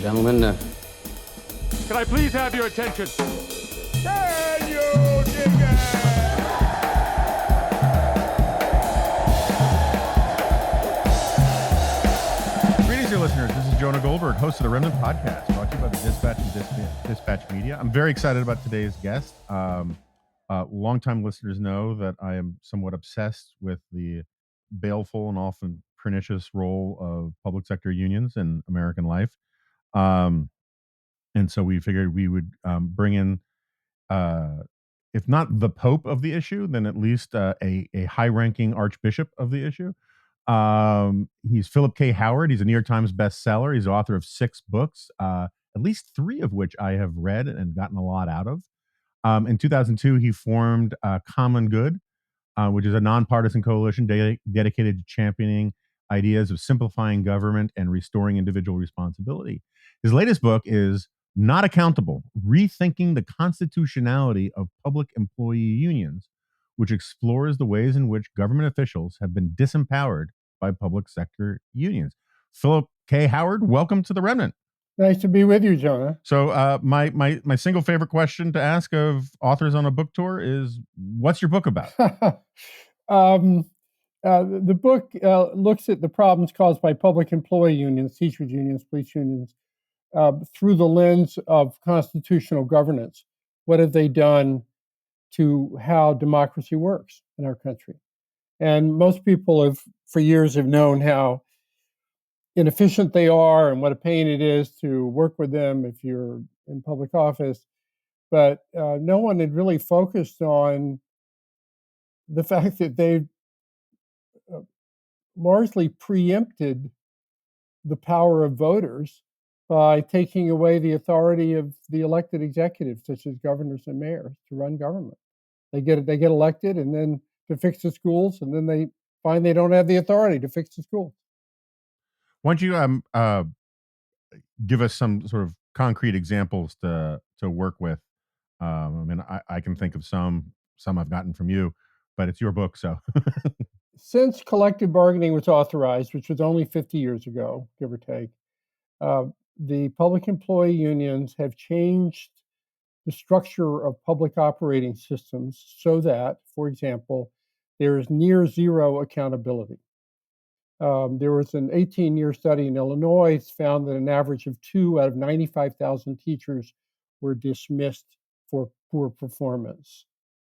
and gentlemen. Can I please have your attention? Can you dig it? Greetings, dear listeners. This is Jonah Goldberg, host of the Remnant podcast, brought to you by the Dispatch and Dispatch Media. I'm very excited about today's guest. Longtime listeners know that I am somewhat obsessed with the baleful and often pernicious role of public sector unions in American life. And so we figured we would bring in, if not the Pope of the issue, then at least a high-ranking Archbishop of the issue. He's Philip K. Howard. He's a New York Times bestseller. He's the author of 6 books, at least 3 of which I have read and gotten a lot out of. In 2002, he formed Common Good, which is a nonpartisan coalition dedicated to championing ideas of simplifying government and restoring individual responsibility. His latest book is Not Accountable: Rethinking the Constitutionality of Public Employee Unions, which explores the ways in which government officials have been disempowered by public sector unions. Philip K. Howard, welcome to the Remnant. Nice to be with you, Jonah. So my single favorite question to ask of authors on a book tour is, what's your book about? The book looks at the problems caused by public employee unions, teachers unions, police unions, through the lens of constitutional governance. What have they done to how democracy works in our country? And most people have, for years, have known how inefficient they are and what a pain it is to work with them if you're in public office. But no one had really focused on the fact that they've largely preempted the power of voters by taking away the authority of the elected executives, such as governors and mayors, to run government. They get elected, and then to fix the schools, and then they find they don't have the authority to fix the schools. Why don't you give us some sort of concrete examples to work with? I mean, I can think of some I've gotten from you, but it's your book, so. Since collective bargaining was authorized, which was only 50 years ago, give or take, the public employee unions have changed the structure of public operating systems so that, for example, there is near zero accountability. There was an 18-year study in Illinois found that an average of 2 out of 95,000 teachers were dismissed for poor performance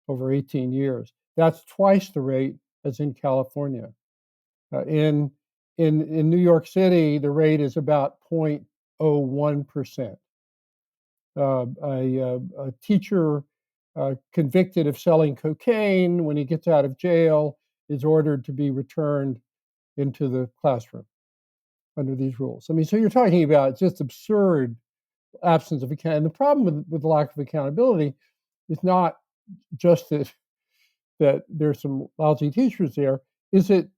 over 18 years. That's twice the rate as in California. In New York City, the rate is about 0.01%. A teacher convicted of selling cocaine, when he gets out of jail, is ordered to be returned into the classroom under these rules. I mean, so you're talking about just absurd absence of accountability. And the problem with the lack of accountability is not just that there's some lousy teachers there. Is it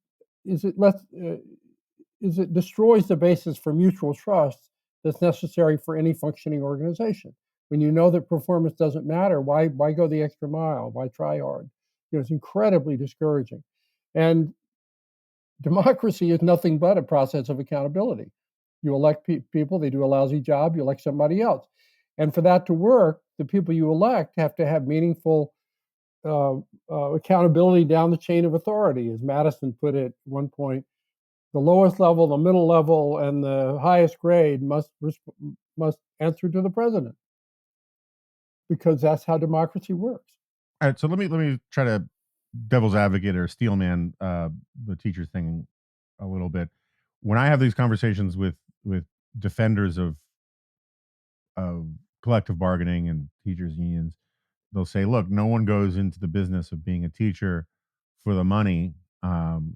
destroys the basis for mutual trust that's necessary for any functioning organization. When you know that performance doesn't matter, why go the extra mile? Why try hard? It's incredibly discouraging. And democracy is nothing but a process of accountability. You elect people, they do a lousy job, you elect somebody else. And for that to work, the people you elect have to have meaningful accountability down the chain of authority. As Madison put it at one point, the lowest level, the middle level, and the highest grade must answer to the president, because that's how democracy works. All right, so let me try to devil's advocate or steelman the teacher thing a little bit. When I have these conversations with defenders of collective bargaining and teachers unions, they'll say, look, no one goes into the business of being a teacher for the money.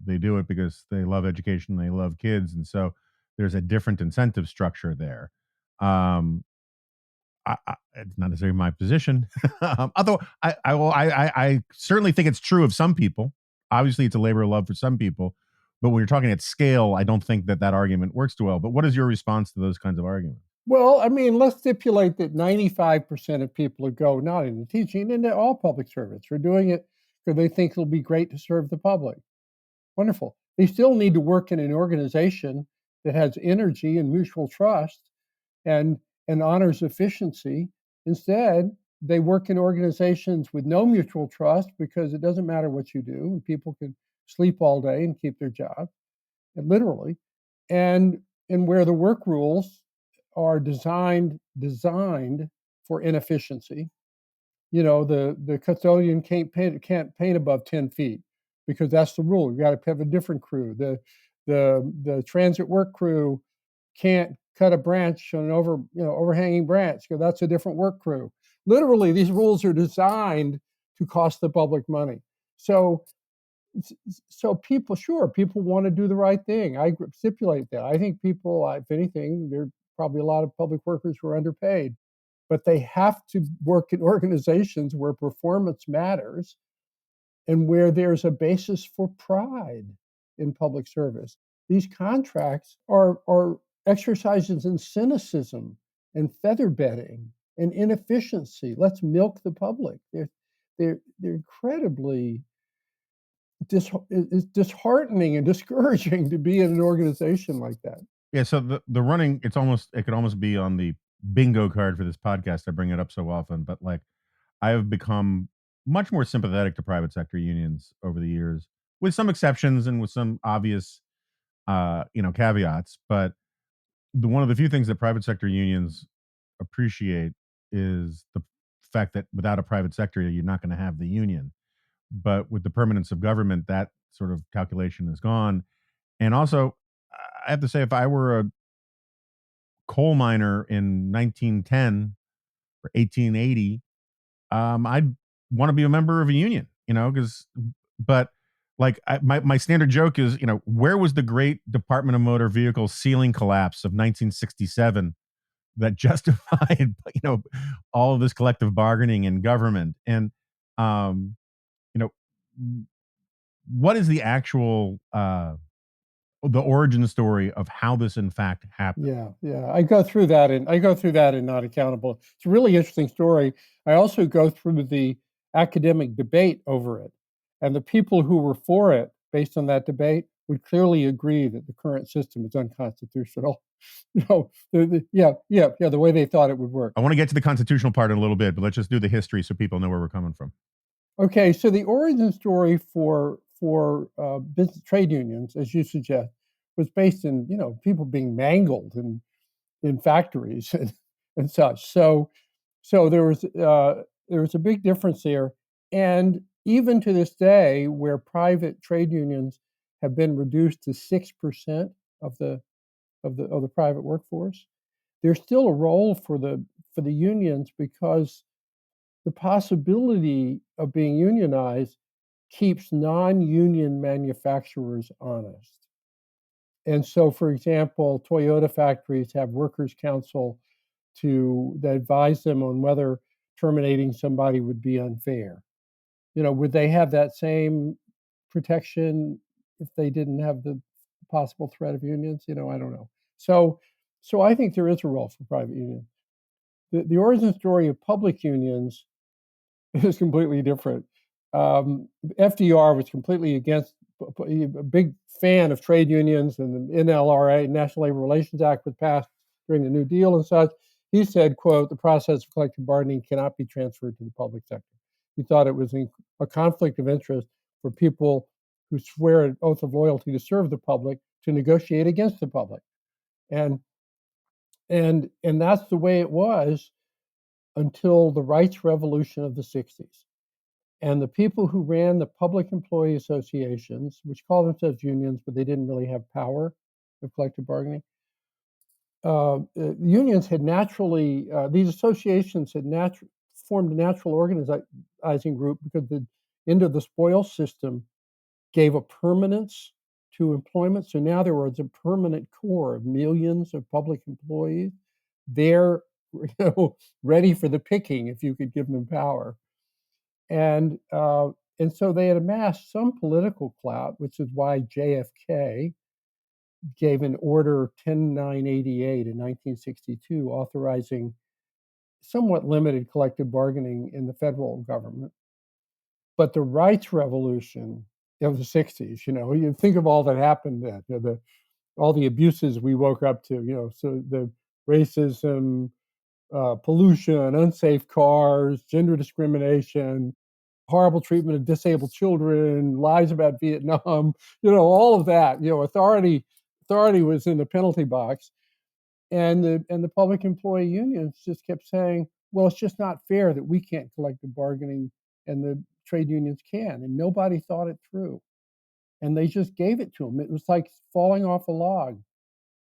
They do it because they love education, they love kids, and so there's a different incentive structure there. It's not necessarily my position, although I certainly think it's true of some people. Obviously, it's a labor of love for some people, but when you're talking at scale, I don't think that argument works too well. But what is your response to those kinds of arguments? Well, I mean, let's stipulate that 95% of people who go not into teaching, into all public servants, are doing it because they think it'll be great to serve the public. Wonderful. They still need to work in an organization that has energy and mutual trust and honors efficiency. Instead, they work in organizations with no mutual trust because it doesn't matter what you do, and people can sleep all day and keep their job, and literally, and where the work rules are designed for inefficiency. The custodian can't paint above 10 feet because that's the rule. You got to have a different crew. The transit work crew can't cut a branch on an overhanging branch because that's a different work crew. Literally, these rules are designed to cost the public money. So people want to do the right thing. I stipulate that. I think people, if anything, there are probably a lot of public workers who are underpaid, but they have to work in organizations where performance matters and where there's a basis for pride in public service. These contracts are exercises in cynicism and feather bedding and inefficiency. Let's milk the public. They're incredibly it's disheartening and discouraging to be in an organization like that. Yeah, so the running, it could almost be on the bingo card for this podcast. I bring it up so often, but like I have become much more sympathetic to private sector unions over the years, with some exceptions and with some obvious caveats. But one of the few things that private sector unions appreciate is the fact that without a private sector, you're not going to have the union. But with the permanence of government, that sort of calculation is gone. And also, I have to say, if I were a coal miner in 1910 or 1880, I'd want to be a member of a union, but like my standard joke is, where was the great Department of Motor Vehicles ceiling collapse of 1967 that justified, all of this collective bargaining in government? And, you know, what is the actual, the origin story of how this in fact happened? Yeah. I go through that in Not Accountable. It's a really interesting story. I also go through the academic debate over it, and the people who were for it, based on that debate, would clearly agree that the current system is unconstitutional. The way they thought it would work. I want to get to the constitutional part in a little bit, but let's just do the history so people know where we're coming from. Okay, so the origin story for business trade unions, as you suggest, was based in people being mangled in factories and such. So there was a big difference there, and even to this day, where private trade unions have been reduced to 6% of the private workforce, there's still a role for the unions because the possibility of being unionized keeps non-union manufacturers honest. And so, for example, Toyota factories have workers' council that advise them on whether terminating somebody would be unfair. Would they have that same protection if they didn't have the possible threat of unions? I don't know. So I think there is a role for private unions. The origin story of public unions is completely different. FDR was completely against, a big fan of trade unions, and the NLRA, National Labor Relations Act, was passed during the New Deal and such. He said, quote, "The process of collective bargaining cannot be transferred to the public sector." He thought it was a conflict of interest for people who swear an oath of loyalty to serve the public to negotiate against the public. And that's the way it was until the rights revolution of the 60s. And the people who ran the public employee associations, which called themselves unions, but they didn't really have power of collective bargaining, unions had naturally, these associations had formed a natural organizing group because the end of the spoils system gave a permanence to employment. So now there was a permanent core of millions of public employees. They're ready for the picking if you could give them power. And so they had amassed some political clout, which is why JFK gave an order 10988 in 1962 authorizing somewhat limited collective bargaining in the federal government. But the rights revolution of the 60s, you think of all that happened then, all the abuses we woke up to, so racism, pollution, unsafe cars, gender discrimination, horrible treatment of disabled children, lies about Vietnam, all of that. Authority was in the penalty box, and the public employee unions just kept saying, well, it's just not fair that we can't collective bargaining and the trade unions can, and nobody thought it through, and they just gave it to them. It was like falling off a log.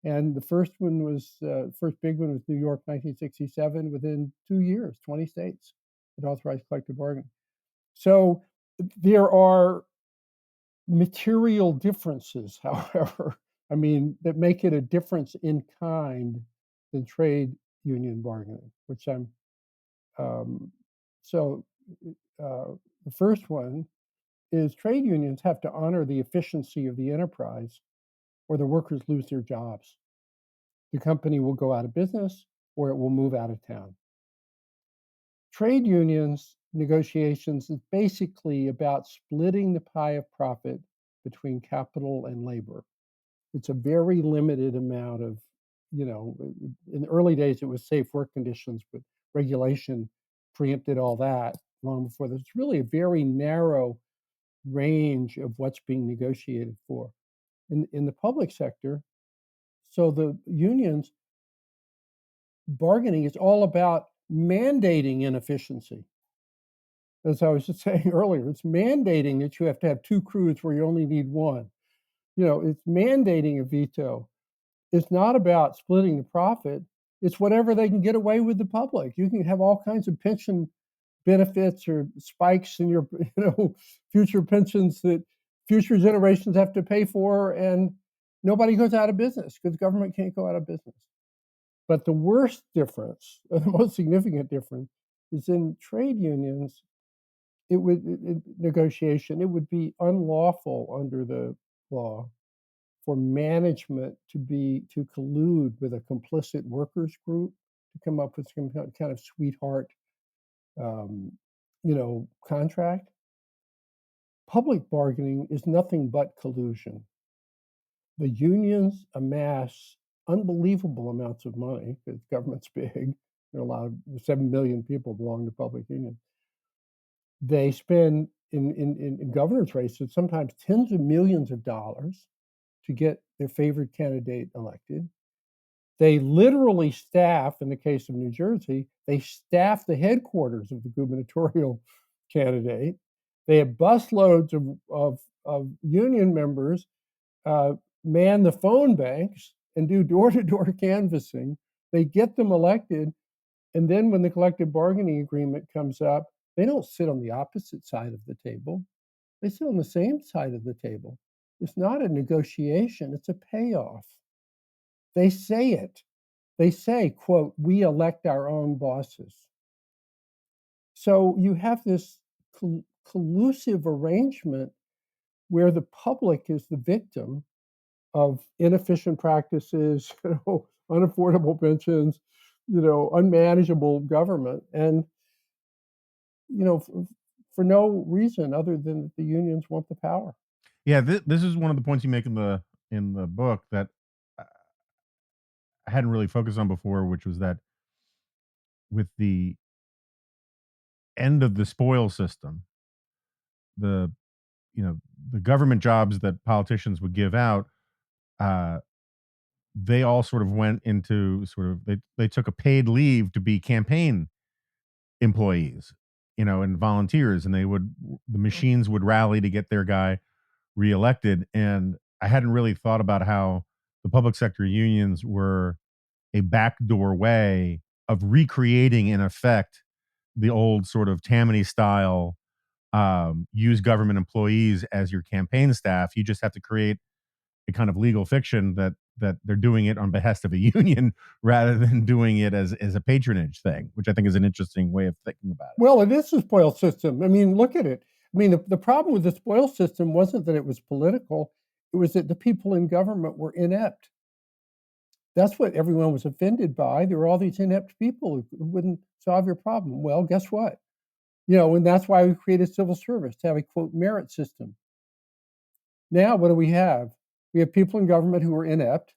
And the first big one was New York, 1967. Within 2 years, 20 states had authorized collective bargaining. So there are material differences, however, that make it a difference in kind than trade union bargaining, which so the first one is trade unions have to honor the efficiency of the enterprise or the workers lose their jobs. The company will go out of business or it will move out of town. Trade unions negotiations is basically about splitting the pie of profit between capital and labor. It's a very limited amount of, in the early days it was safe work conditions, but regulation preempted all that long before. There's really a very narrow range of what's being negotiated for. In the public sector, so the unions bargaining is all about mandating inefficiency. As I was just saying earlier, it's mandating that you have to have 2 crews where you only need 1. It's mandating a veto. It's not about splitting the profit. It's whatever they can get away with the public. You can have all kinds of pension benefits or spikes in your, future pensions that future generations have to pay for, and nobody goes out of business because the government can't go out of business. But the worst difference, or the most significant difference, is in trade unions. Negotiation, it would be unlawful under the law for management to collude with a complicit workers group to come up with some kind of sweetheart, contract. Public bargaining is nothing but collusion. The unions amass unbelievable amounts of money because government's big. There are a lot of 7 million people belong to public unions. They spend in governor's races sometimes tens of millions of dollars to get their favorite candidate elected. They literally staff, in the case of New Jersey, they staff the headquarters of the gubernatorial candidate. They have busloads of union members man the phone banks and do door-to-door canvassing. They get them elected, and then when the collective bargaining agreement comes up, they don't sit on the opposite side of the table. They sit on the same side of the table. It's not a negotiation, it's a payoff. They say it. They say, quote, "We elect our own bosses." So you have this collusive arrangement where the public is the victim of inefficient practices, unaffordable pensions, unmanageable government, and for no reason other than that the unions want the power. Yeah, this is one of the points you make in the book that I I hadn't really focused on before, which was that with the end of the spoil system, the the government jobs that politicians would give out, uh, they all sort of went into they took a paid leave to be campaign employees, and volunteers, and the machines would rally to get their guy reelected. And I hadn't really thought about how the public sector unions were a backdoor way of recreating, in effect, the old sort of Tammany style, use government employees as your campaign staff. You just have to create a kind of legal fiction that they're doing it on behest of a union rather than doing it as a patronage thing, which I think is an interesting way of thinking about it. Well, it is a spoil system. Look at it. The problem with the spoil system wasn't that it was political, it was that the people in government were inept. That's what everyone was offended by. There were all these inept people who wouldn't solve your problem. Well, guess what? And that's why we created civil service, to have a, quote, merit system. Now, what do we have? We have people in government who are inept,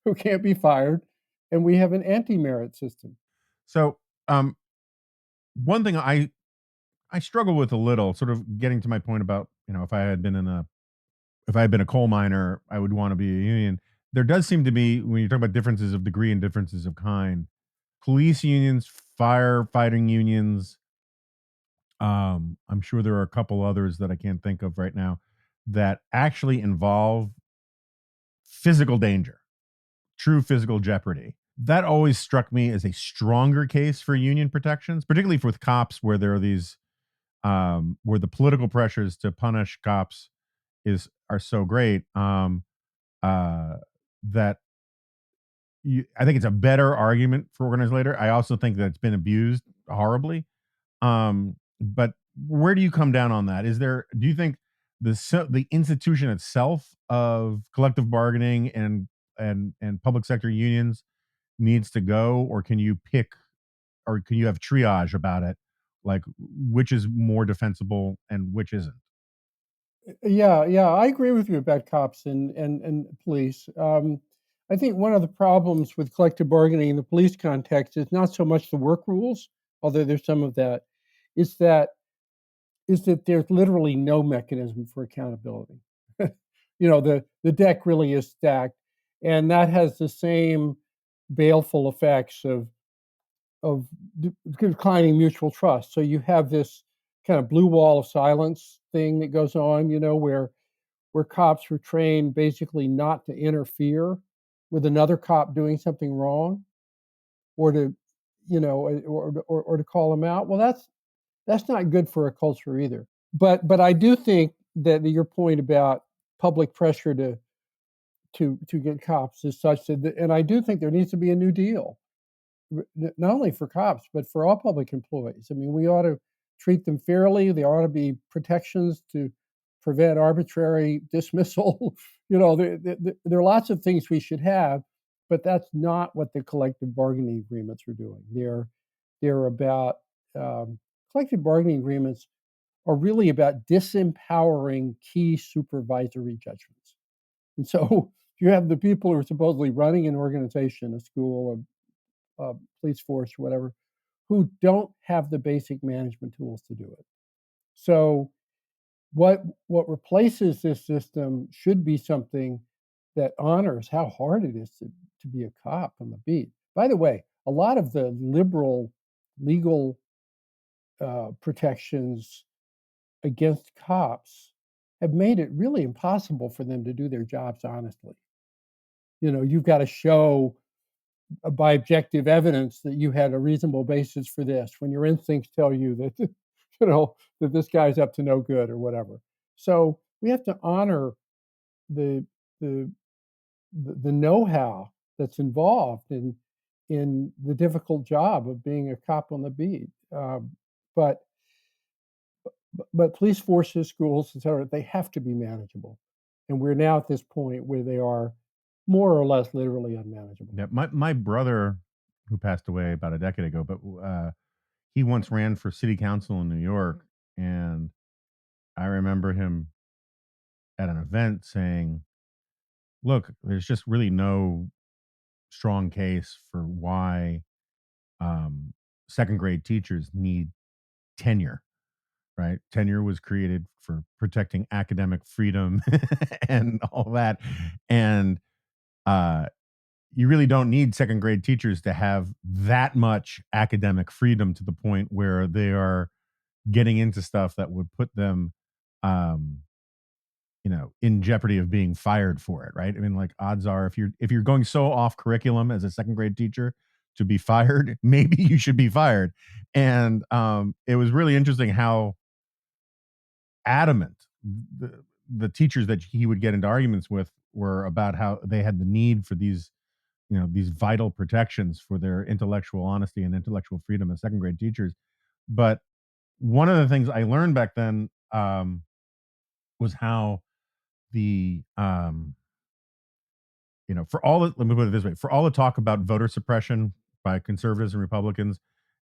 who can't be fired, and we have an anti-merit system. So, one thing I struggle with a little, sort of getting to my point about, if I had been a coal miner, I would want to be a union. There does seem to be, when you talk about differences of degree and differences of kind, police unions, firefighting unions. I'm sure there are a couple others that I can't think of right now that actually involve physical danger, true physical jeopardy. That always struck me as a stronger case for union protections, particularly with cops, where there are these, where the political pressures to punish cops are so great, uh, that I think it's a better argument for organized labor. I also think that it's been abused horribly. But where do you come down on that? Do you think the institution itself of collective bargaining and public sector unions needs to go, or can you pick, or can you have triage about it, like which is more defensible and which isn't? Yeah, yeah, I agree with you about cops and police. I think one of the problems with collective bargaining in the police context is not so much the work rules, although there's some of that, is that is that there's literally no mechanism for accountability. The deck really is stacked, and that has the same baleful effects of declining mutual trust. So you have this kind of blue wall of silence thing that goes on, where cops were trained basically not to interfere with another cop doing something wrong, or to, or to call them out. Well, that's not good for a culture either. But I do think that your point about public pressure to get cops is such that, and I do think there needs to be a new deal, not only for cops but for all public employees. I mean, we ought to treat them fairly. There ought to be protections to prevent arbitrary dismissal. There are lots of things we should have, but that's not what the collective bargaining agreements are doing. They're about collective bargaining agreements are really about disempowering key supervisory judgments. And so you have the people who are supposedly running an organization, a school, a police force, or whatever, who don't have the basic management tools to do it. So what replaces this system should be something that honors how hard it is to be a cop on the beat. By the way, a lot of the liberal legal protections against cops have made it really impossible for them to do their jobs honestly. You've got to show by objective evidence that you had a reasonable basis for this when your instincts tell you that that this guy's up to no good or whatever. So we have to honor the the the know-how that's involved in the difficult job of being a cop on the beat. But but police forces, schools, etc., they have to be manageable, and we're now at this point where they are more or less literally unmanageable. Yeah, my brother, who passed away about a decade ago, but he once ran for city council in New York, and I remember him at an event saying, "Look, there's just really no strong case for why second grade teachers need tenure." Right? Tenure was created for protecting academic freedom and all that, and uh, you really don't need second grade teachers to have that much academic freedom to the point where they are getting into stuff that would put them, um, in jeopardy of being fired for it, right? I mean, like, odds are, if you're going so off curriculum as a second grade teacher to be fired, maybe you should be fired. And it was really interesting how adamant the teachers that he would get into arguments with were about how they had the need for these vital protections for their intellectual honesty and intellectual freedom as second grade teachers. But one of the things I learned back then, was how the for all the, let me put it this way, for all the talk about voter suppression by conservatives and Republicans,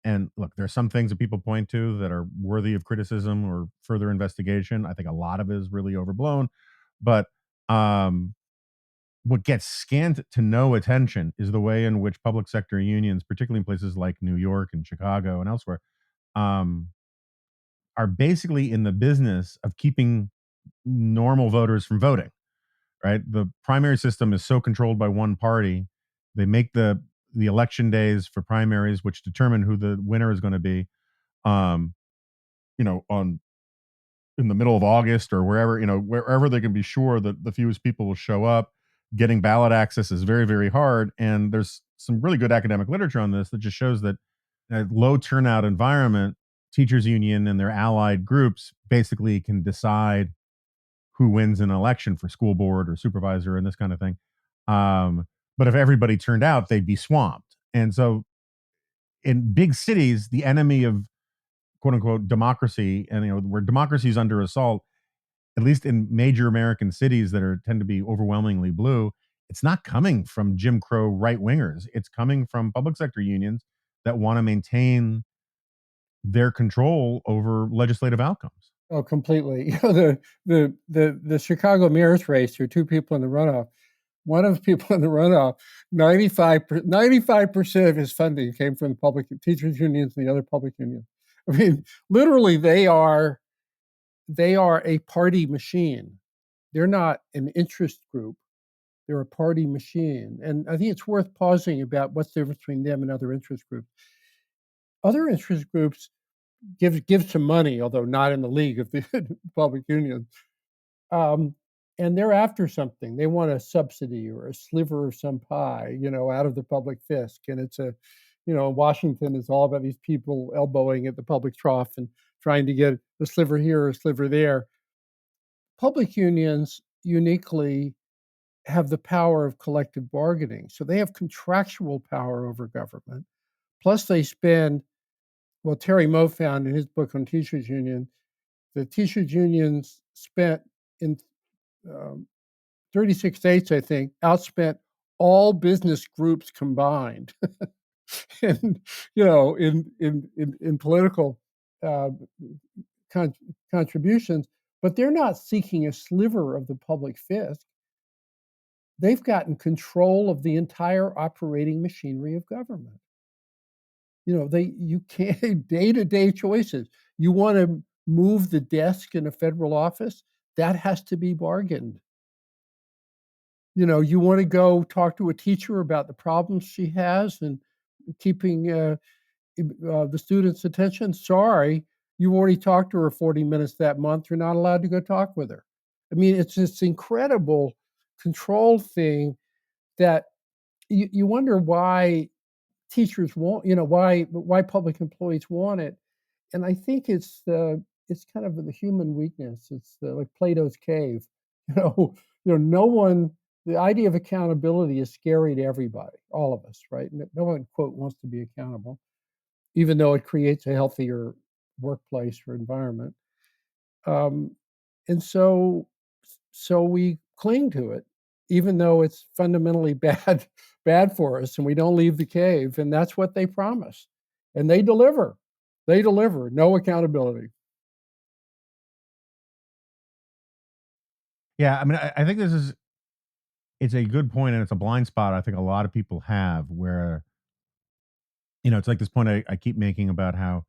and look, there's some things that people point to that are worthy of criticism or further investigation. I think a lot of it is really overblown, but um what gets scant to no attention is the way in which public sector unions, particularly in places like New York and Chicago and elsewhere, um, are basically in the business of keeping normal voters from voting. Right, the primary system is so controlled by one party. They make the election days for primaries, which determine who the winner is going to be. Um, on in the middle of August or wherever, wherever they can be sure that the fewest people will show up. Getting ballot access is very, very hard. And there's some really good academic literature on this that just shows that a low turnout environment, teachers union and their allied groups basically can decide who wins an election for school board or supervisor and this kind of thing. But if everybody turned out, they'd be swamped. And so in big cities, the enemy of quote unquote democracy, and where democracy is under assault, at least in major American cities that tend to be overwhelmingly blue, it's not coming from Jim Crow right wingers. It's coming from public sector unions that want to maintain their control over legislative outcomes. Oh, completely. The Chicago mayor's race, there are two people in the runoff. One of the people in the runoff, 95% of his funding came from the public teachers unions and the other public unions. I mean, literally, they are a party machine. They're not an interest group. They're a party machine. And I think it's worth pausing about what's the difference between them and other interest groups. Other interest groups give some money, although not in the league of the public unions. And they're after something. They want a subsidy or a sliver of some pie, out of the public fisc. And it's Washington is all about these people elbowing at the public trough and trying to get a sliver here or a sliver there. Public unions uniquely have the power of collective bargaining. So they have contractual power over government. Plus they spend, well, Terry Moe found in his book on teachers union, the teachers unions spent in 36 states, I think, outspent all business groups combined. And in political contributions, but they're not seeking a sliver of the public fisc. They've gotten control of the entire operating machinery of government. You can't day-to-day choices. You want to move the desk in a federal office, that has to be bargained. You want to go talk to a teacher about the problems she has and keeping the student's attention. Sorry, you've already talked to her 40 minutes that month. You're not allowed to go talk with her. I mean, it's this incredible control thing that you wonder why teachers want, why public employees want it. And I think it's kind of the human weakness. It's like Plato's cave. No one. The idea of accountability is scary to everybody, all of us, right? No one, quote, wants to be accountable, even though it creates a healthier workplace or environment. And so we cling to it, even though it's fundamentally bad for us, and we don't leave the cave. And that's what they promise, and they deliver. They deliver. No accountability. Yeah, I mean, I think it's a good point, and it's a blind spot I think a lot of people have, where it's like this point I keep making about how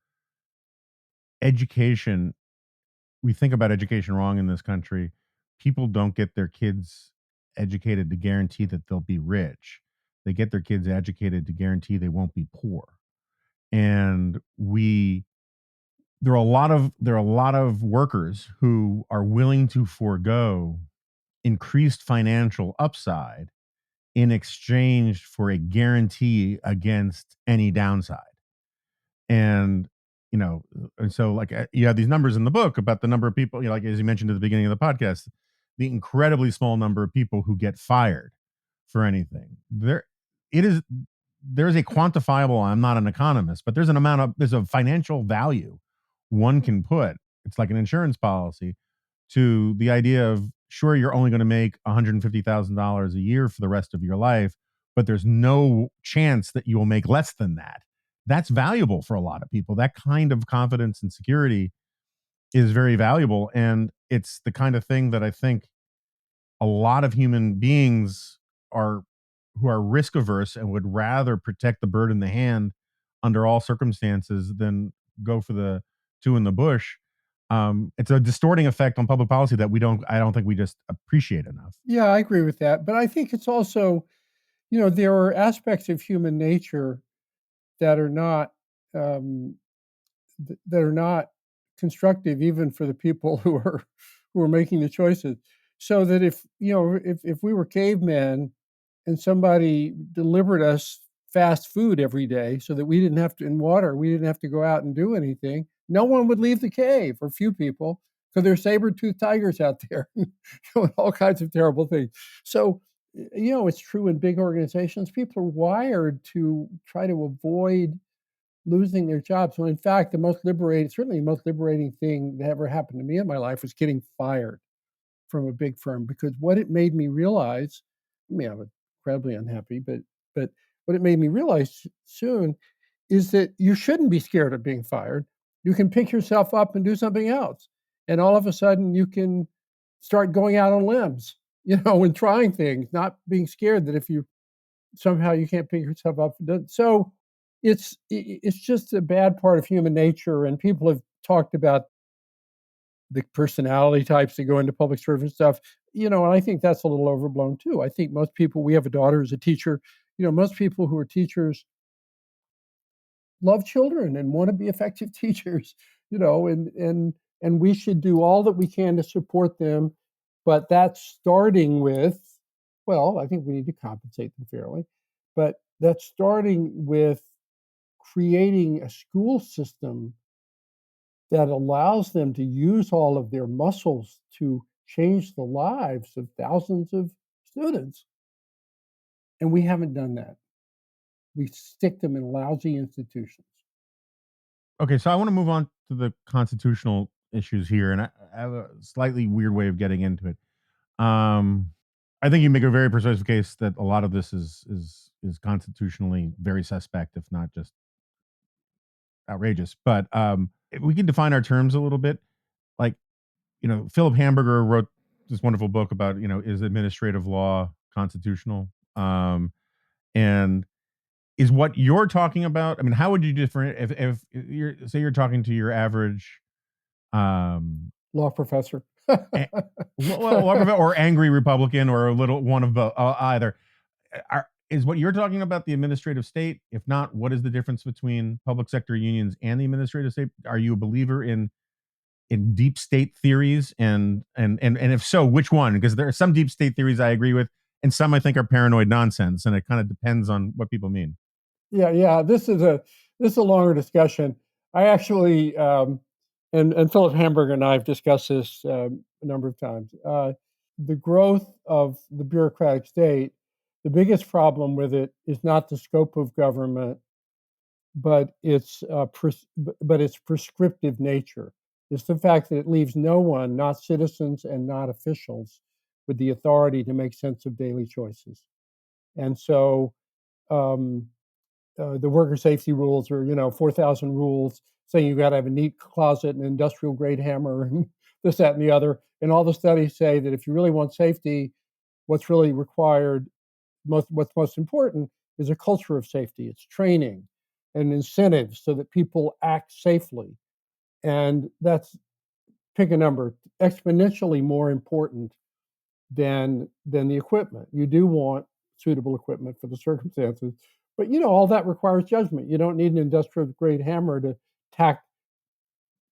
education, we think about education wrong in this country. People don't get their kids educated to guarantee that they'll be rich. They get their kids educated to guarantee they won't be poor. And there are a lot of workers who are willing to forego increased financial upside in exchange for a guarantee against any downside. And and so like you have these numbers in the book about the number of people, like as you mentioned at the beginning of the podcast, the incredibly small number of people who get fired for anything. There's a quantifiable, I'm not an economist, but there's a financial value one can put. It's like an insurance policy to the idea of, sure, you're only going to make $150,000 a year for the rest of your life, but there's no chance that you will make less than that. That's valuable for a lot of people. That kind of confidence and security is very valuable. And it's the kind of thing that I think a lot of human beings are risk averse and would rather protect the bird in the hand under all circumstances than go for the two in the bush. It's a distorting effect on public policy that I don't think we just appreciate enough. Yeah, I agree with that. But I think it's also, there are aspects of human nature that are not um, that are not constructive, even for the people who are making the choices. So that if we were cavemen and somebody delivered us fast food every day, so that we didn't have to, in water, we didn't have to go out and do anything, no one would leave the cave, or few people, because there's saber-toothed tigers out there doing all kinds of terrible things. So, it's true in big organizations. People are wired to try to avoid losing their jobs. When in fact, certainly the most liberating thing that ever happened to me in my life was getting fired from a big firm, because what it made me realize, I was incredibly unhappy, but what it made me realize soon is that you shouldn't be scared of being fired. You can pick yourself up and do something else. And all of a sudden you can start going out on limbs, and trying things, not being scared that if you somehow you can't pick yourself up. So it's just a bad part of human nature. And people have talked about the personality types that go into public service stuff, and I think that's a little overblown too. I think most people, we have a daughter who's a teacher, most people who are teachers love children and want to be effective teachers, and we should do all that we can to support them. But that's starting with, well, I think we need to compensate them fairly, but that's starting with creating a school system that allows them to use all of their muscles to change the lives of thousands of students. And we haven't done that. We stick them in lousy institutions. Okay, so I want to move on to the constitutional issues here, and I have a slightly weird way of getting into it. Um, I think you make a very persuasive case that a lot of this is constitutionally very suspect, if not just outrageous. But if we can define our terms a little bit, like, Philip Hamburger wrote this wonderful book about, is administrative law constitutional? And is what you're talking about? I mean, how would you different if you're talking to your average Law professor. a- or angry Republican, or a little one of both, either? Is what you're talking about the administrative state? If not, what is the difference between public sector unions and the administrative state? Are you a believer in deep state theories, and if so, which one? Because there are some deep state theories I agree with, and some I think are paranoid nonsense, and it kind of depends on what people mean. Yeah. This is a longer discussion. I actually and Philip Hamburger and I have discussed this a number of times. The growth of the bureaucratic state, the biggest problem with it is not the scope of government, but its prescriptive nature. It's the fact that it leaves no one, not citizens and not officials, with the authority to make sense of daily choices. And so um, the worker safety rules are, 4,000 rules saying you got to have a neat closet and an industrial grade hammer and this, that, and the other. And all the studies say that if you really want safety, what's really required, what's most important, is a culture of safety. It's training and incentives so that people act safely. And that's, pick a number, exponentially more important than the equipment. You do want suitable equipment for the circumstances, but all that requires judgment. You don't need an industrial grade hammer to tack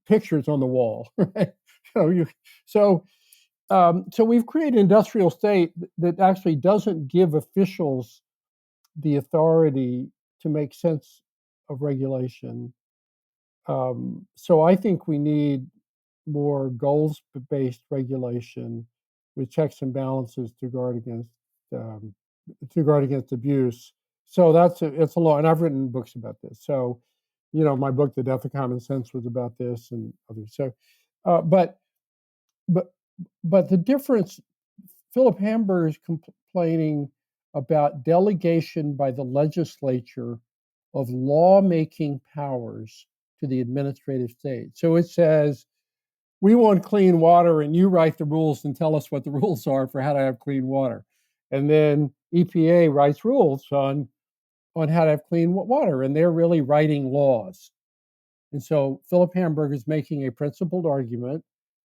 pictures on the wall, right? So so we've created an industrial state that actually doesn't give officials the authority to make sense of regulation. So I think we need more goals-based regulation with checks and balances um, to guard against abuse. So it's a law, and I've written books about this. So, my book, The Death of Common Sense, was about this, and others. So, but but but the difference, Philip Hamburger is complaining about delegation by the legislature of lawmaking powers to the administrative state. So it says, we want clean water, and you write the rules and tell us what the rules are for how to have clean water. And then, EPA writes rules on how to have clean water, and they're really writing laws. And so Philip Hamburg is making a principled argument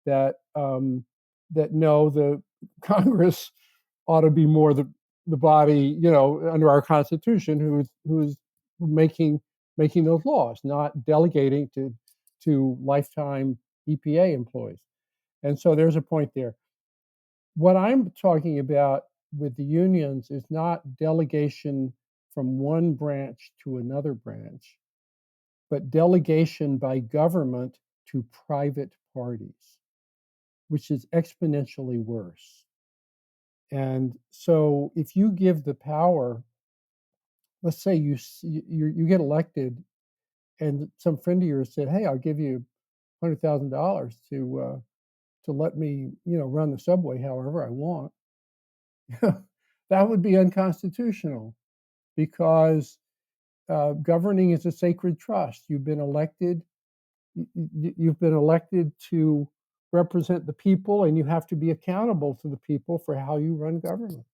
that that no, the Congress ought to be more the body, under our Constitution, who's making those laws, not delegating to lifetime EPA employees. And so there's a point there. What I'm talking about with the unions is not delegation from one branch to another branch, but delegation by government to private parties, which is exponentially worse. And so if you give the power, let's say you get elected and some friend of yours said, "Hey, I'll give you $100,000 to let me, run the subway however I want." That would be unconstitutional because governing is a sacred trust. You've been elected. You've been elected to represent the people, and you have to be accountable to the people for how you run government.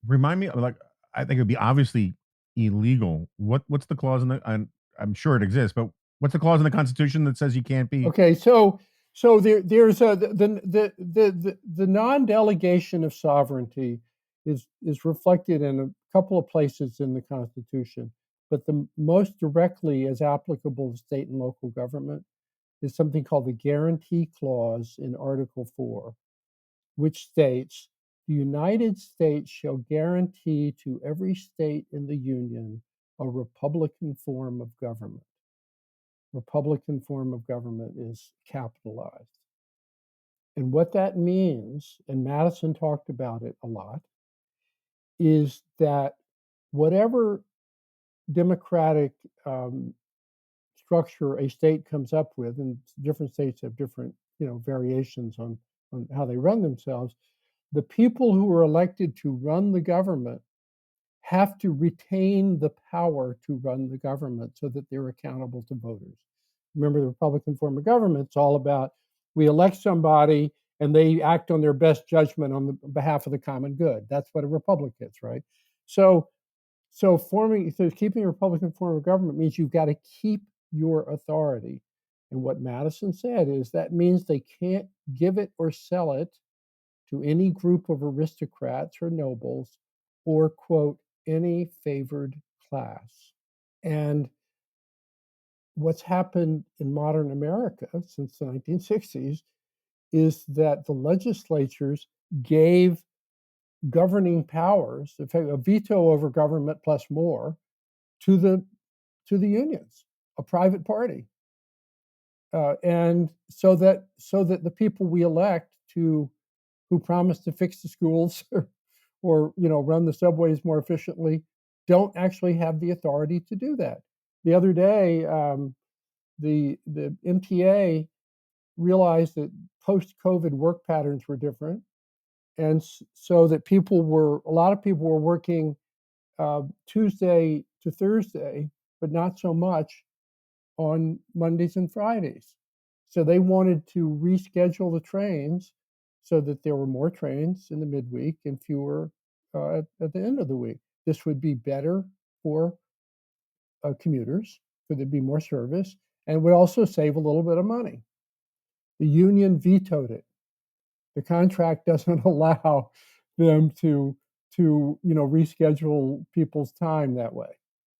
Remind me, like, I think it would be obviously illegal. What's the clause in the? I'm sure it exists, but what's the clause in the Constitution that says you can't be? Okay, so there's the non-delegation of sovereignty is reflected in a couple of places in the Constitution, but the most directly as applicable to state and local government is something called the Guarantee Clause in Article 4, which states the United States shall guarantee to every state in the Union a Republican form of government. Republican form of government is capitalized. And what that means, and Madison talked about it a lot, is that whatever democratic structure a state comes up with, and different states have different, variations on how they run themselves, the people who are elected to run the government have to retain the power to run the government so that they're accountable to voters. Remember, the Republican form of government, it's all about we elect somebody and they act on their best judgment on the behalf of the common good. That's what a republic is, right? So keeping a Republican form of government means you've got to keep your authority. And what Madison said is that means they can't give it or sell it to any group of aristocrats or nobles or, quote, any favored class. And what's happened in modern America since the 1960s is that the legislatures gave governing powers, in fact, a veto over government plus more, to the unions, a private party, and so that the people we elect who promise to fix the schools or run the subways more efficiently don't actually have the authority to do that. The other day, the MTA realized that post-COVID work patterns were different, and so that a lot of people were working Tuesday to Thursday, but not so much on Mondays and Fridays. So they wanted to reschedule the trains so that there were more trains in the midweek and fewer at the end of the week. This would be better for commuters, so there'd be more service, and would also save a little bit of money. The union vetoed it. The contract doesn't allow them to reschedule people's time that way.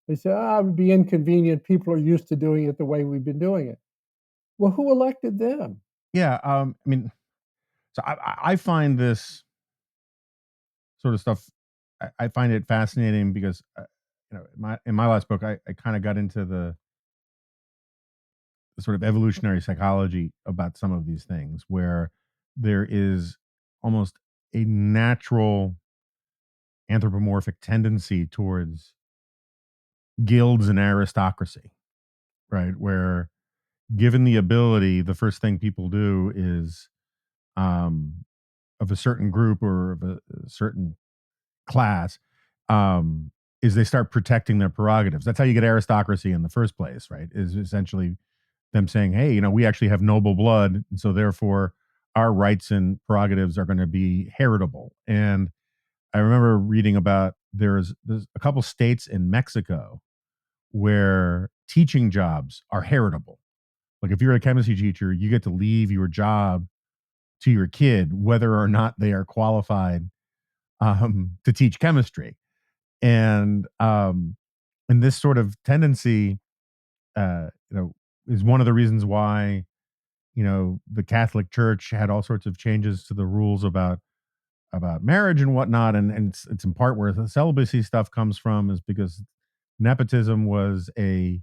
They say, it would be inconvenient. People are used to doing it the way we've been doing it. Well, who elected them? Yeah, I mean, so I find this sort of stuff. I find it fascinating because in my last book, I kind of got into the sort of evolutionary psychology about some of these things, where there is almost a natural anthropomorphic tendency towards guilds and aristocracy, right? Where given the ability, the first thing people do is of a certain group or of a certain class is they start protecting their prerogatives. That's how you get aristocracy in the first place, right? Is essentially them saying, hey, we actually have noble blood, and so therefore our rights and prerogatives are going to be heritable. And I remember reading about there's a couple states in Mexico where teaching jobs are heritable. Like if you're a chemistry teacher, you get to leave your job to your kid, whether or not they are qualified to teach chemistry. And this sort of tendency, is one of the reasons why the Catholic Church had all sorts of changes to the rules about marriage and whatnot, and it's in part where the celibacy stuff comes from, is because nepotism was a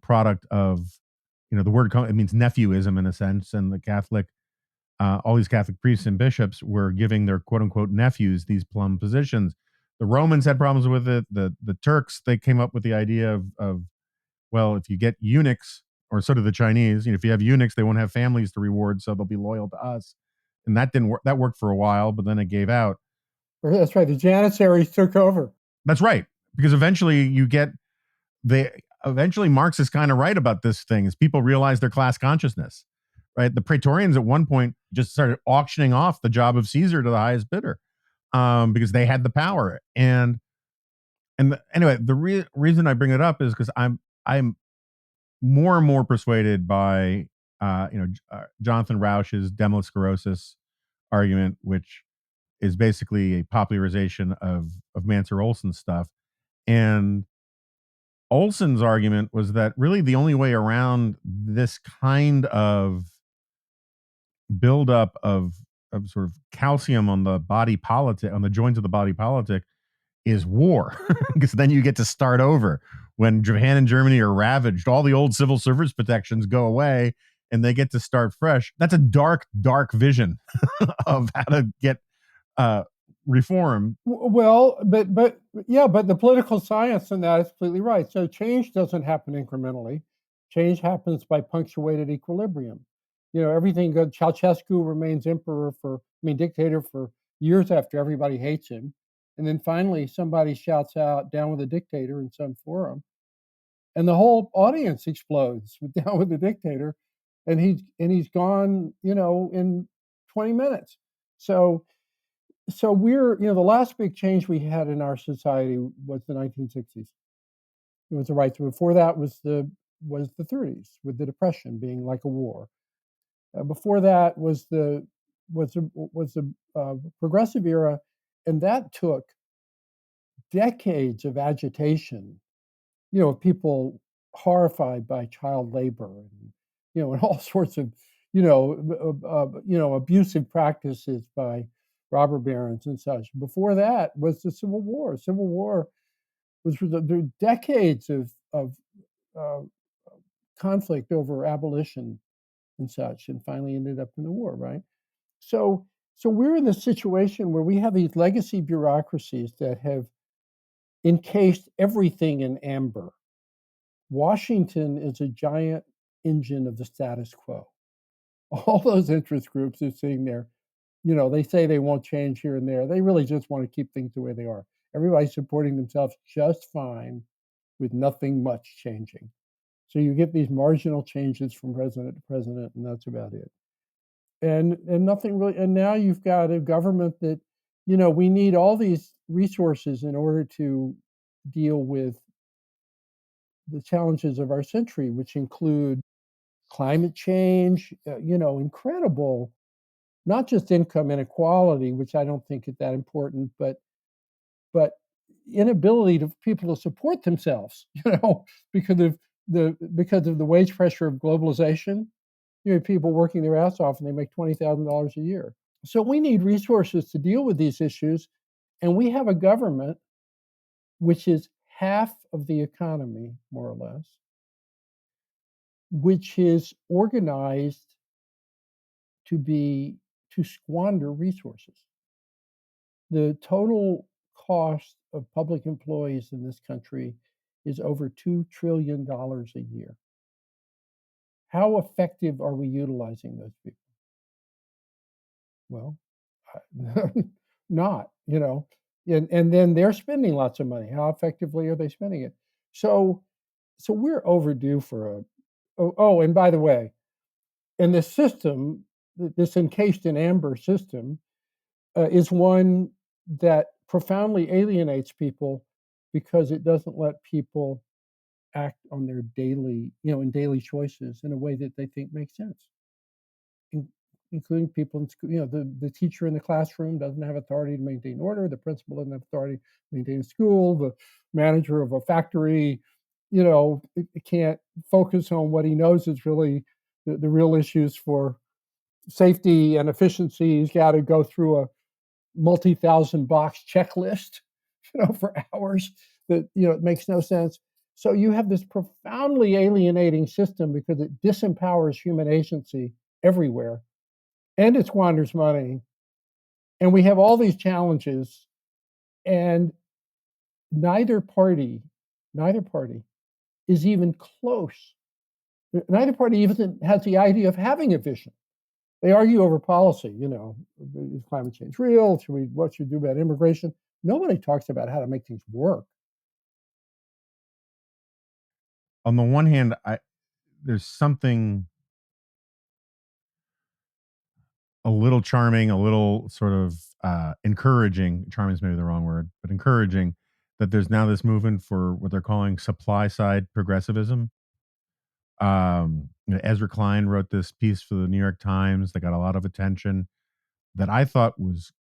product of the word it means nephewism in a sense, and the Catholic all these Catholic priests and bishops were giving their quote unquote nephews these plum positions. The Romans had problems with it. The Turks, they came up with the idea of well, if you get eunuchs, or so do the Chinese, if you have eunuchs, they won't have families to reward, so they'll be loyal to us. And that didn't work. That worked for a while, but then it gave out. That's right. The Janissaries took over. That's right. Because eventually Marx is kind of right about this thing, as people realize their class consciousness, right? The Praetorians at one point just started auctioning off the job of Caesar to the highest bidder, because they had the power. Anyway, the reason I bring it up is because I'm more and more persuaded by Jonathan Rauch's demosclerosis argument, which is basically a popularization of Mansur Olson's stuff. And Olson's argument was that really the only way around this kind of buildup of sort of calcium on the body politic, on the joints of the body politic, is war, because then you get to start over. When Japan and Germany are ravaged, all the old civil service protections go away and they get to start fresh. That's a dark, dark vision of how to get reform. Well, but the political science in that is completely right. So change doesn't happen incrementally. Change happens by punctuated equilibrium. Everything good. Ceausescu remains dictator for years after everybody hates him. And then finally somebody shouts out, "Down with the dictator," in some forum. And the whole audience explodes with "Down with the dictator." And he's gone, in 20 minutes. So we're, the last big change we had in our society was the 1960s. It was the rights. Before that was the 30s, with the Depression being like a war. Before that was the progressive era, and that took decades of agitation. People horrified by child labor, and all sorts of abusive practices by robber barons and such. Before that was the Civil War. Civil War was the decades of conflict over abolition and such, and finally ended up in the war, right? So we're in this situation where we have these legacy bureaucracies that have encased everything in amber. Washington is a giant engine of the status quo. All those interest groups are sitting there. They say they won't change here and there. They really just want to keep things the way they are. Everybody's supporting themselves just fine with nothing much changing. So you get these marginal changes from president to president, and that's about it. And nothing really. And now you've got a government that, we need all these resources in order to deal with the challenges of our century, which include climate change, incredible, not just income inequality, which I don't think is that important, but inability to people to support themselves, because of the wage pressure of globalization. People working their ass off and they make $20,000 a year. So we need resources to deal with these issues, and we have a government which is half of the economy, more or less, which is organized to squander resources. The total cost of public employees in this country is over $2 trillion a year. How effective are we utilizing those people? Well, not, and then they're spending lots of money. How effectively are they spending it? So we're overdue for and by the way, in this system, this encased in amber system, is one that profoundly alienates people because it doesn't let people act on their daily, in daily choices in a way that they think makes sense, in, including people in school. The teacher in the classroom doesn't have authority to maintain order. The principal doesn't have authority to maintain a school. The manager of a factory, it can't focus on what he knows is really the real issues for safety and efficiency. He's got to go through a multi-thousand box checklist, for hours that, it makes no sense. So you have this profoundly alienating system because it disempowers human agency everywhere, and it squanders money. And we have all these challenges, and neither party is even close. Neither party even has the idea of having a vision. They argue over policy, is climate change real? What should we do about immigration? Nobody talks about how to make things work. On the one hand, there's something a little charming, a little sort of encouraging. Charming is maybe the wrong word, but encouraging that there's now this movement for what they're calling supply side progressivism. Ezra Klein wrote this piece for the New York Times that got a lot of attention that I thought was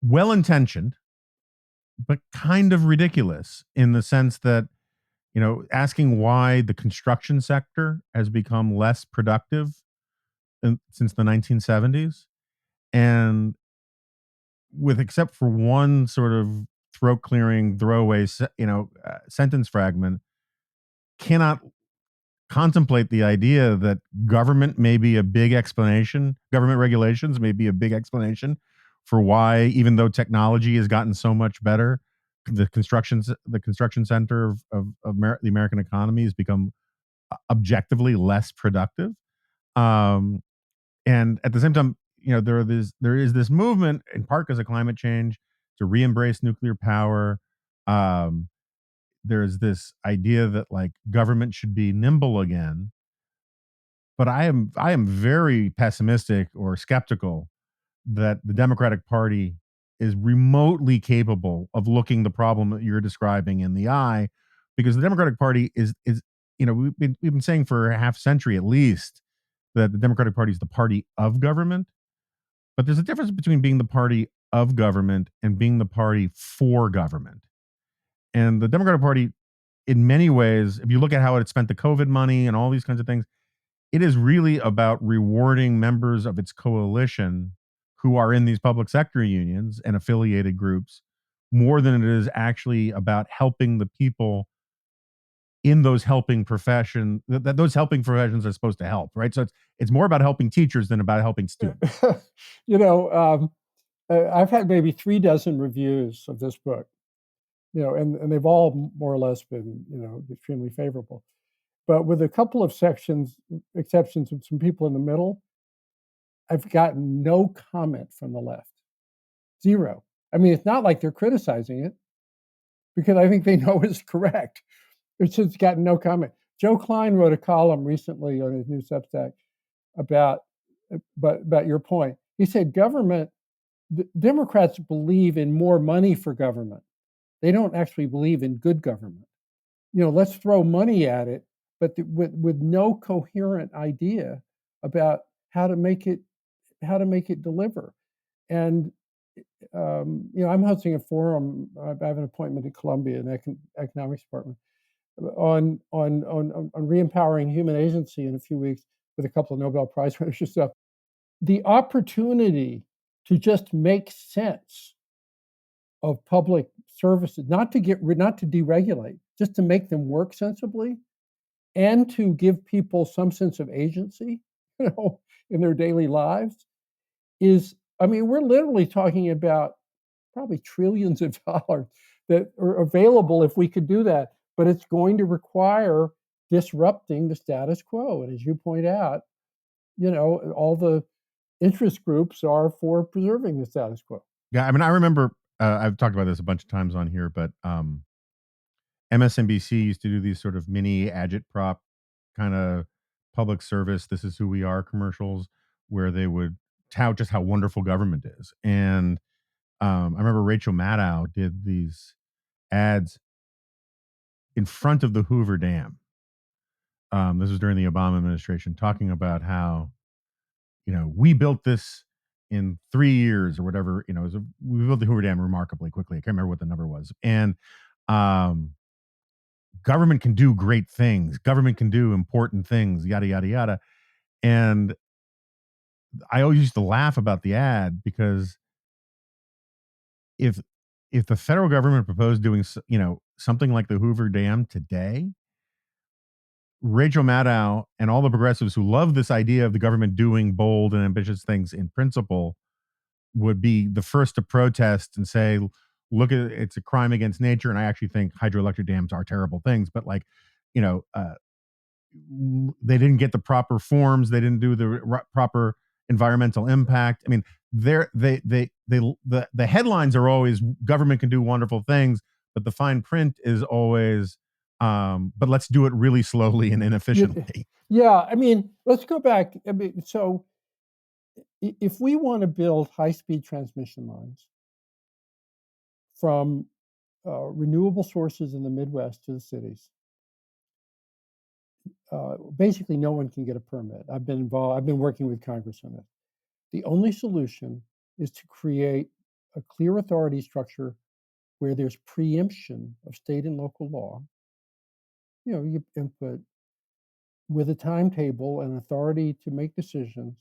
well intentioned, but kind of ridiculous in the sense that, asking why the construction sector has become less productive since the 1970s. And with, except for one sort of throat clearing throwaway, sentence fragment, cannot contemplate the idea that government may be a big explanation, government regulations may be a big explanation for why, even though technology has gotten so much better, the construction center of the American economy has become objectively less productive. And at the same time, there is this movement, in part because of climate change, to re-embrace nuclear power. There's this idea that like government should be nimble again. But I am very pessimistic or skeptical that the Democratic Party is remotely capable of looking the problem that you're describing in the eye, because the Democratic Party is we've been saying for a half century at least that the Democratic Party is the party of government. But there's a difference between being the party of government and being the party for government. And the Democratic Party, in many ways, if you look at how it spent the COVID money and all these kinds of things, it is really about rewarding members of its coalition who are in these public sector unions and affiliated groups more than it is actually about helping the people in those helping profession that those helping professions are supposed to help, right? So it's more about helping teachers than about helping students. I've had maybe 3 dozen reviews of this book, and they've all more or less been, extremely favorable. But with a couple of exceptions of some people in the middle, I've gotten no comment from the left. Zero. I mean, it's not like they're criticizing it, because I think they know it's correct. It's just gotten no comment. Joe Klein wrote a column recently on his new Substack about your point. He said Democrats believe in more money for government. They don't actually believe in good government. Let's throw money at it, but with no coherent idea about how to make it deliver. And I'm hosting a forum. I have an appointment at Columbia in the economics department on re-empowering human agency in a few weeks with a couple of Nobel Prize winners and stuff. The opportunity to just make sense of public services, not to deregulate, just to make them work sensibly, and to give people some sense of agency, in their daily lives, we're literally talking about probably trillions of dollars that are available if we could do that. But it's going to require disrupting the status quo. And as you point out, all the interest groups are for preserving the status quo. Yeah, I mean, I remember I've talked about this a bunch of times on here, but MSNBC used to do these sort of mini agitprop kind of public service, "This is who we are" commercials, where they would tout just how wonderful government is. And I remember Rachel Maddow did these ads in front of the Hoover Dam. This was during the Obama administration, talking about how, we built this in 3 years or whatever. We built the Hoover Dam remarkably quickly. I can't remember what the number was. And um, government can do great things. Government can do important things, yada, yada, yada. And I always used to laugh about the ad because if if the federal government proposed doing something like the Hoover Dam today, Rachel Maddow and all the progressives who love this idea of the government doing bold and ambitious things in principle would be the first to protest and say, look, at it's a crime against nature. And I actually think hydroelectric dams are terrible things, but you know uh, they didn't get the proper forms, they didn't do the proper environmental impact. I mean, the headlines are always government can do wonderful things, but the fine print is always but let's do it really slowly and inefficiently. Yeah, I mean, let's go back. I mean, so if we want to build high-speed transmission lines from renewable sources in the Midwest to the cities, basically no one can get a permit. I've been involved. I've been working with Congress on this. The only solution is to create a clear authority structure where there's preemption of state and local law. You input with a timetable and authority to make decisions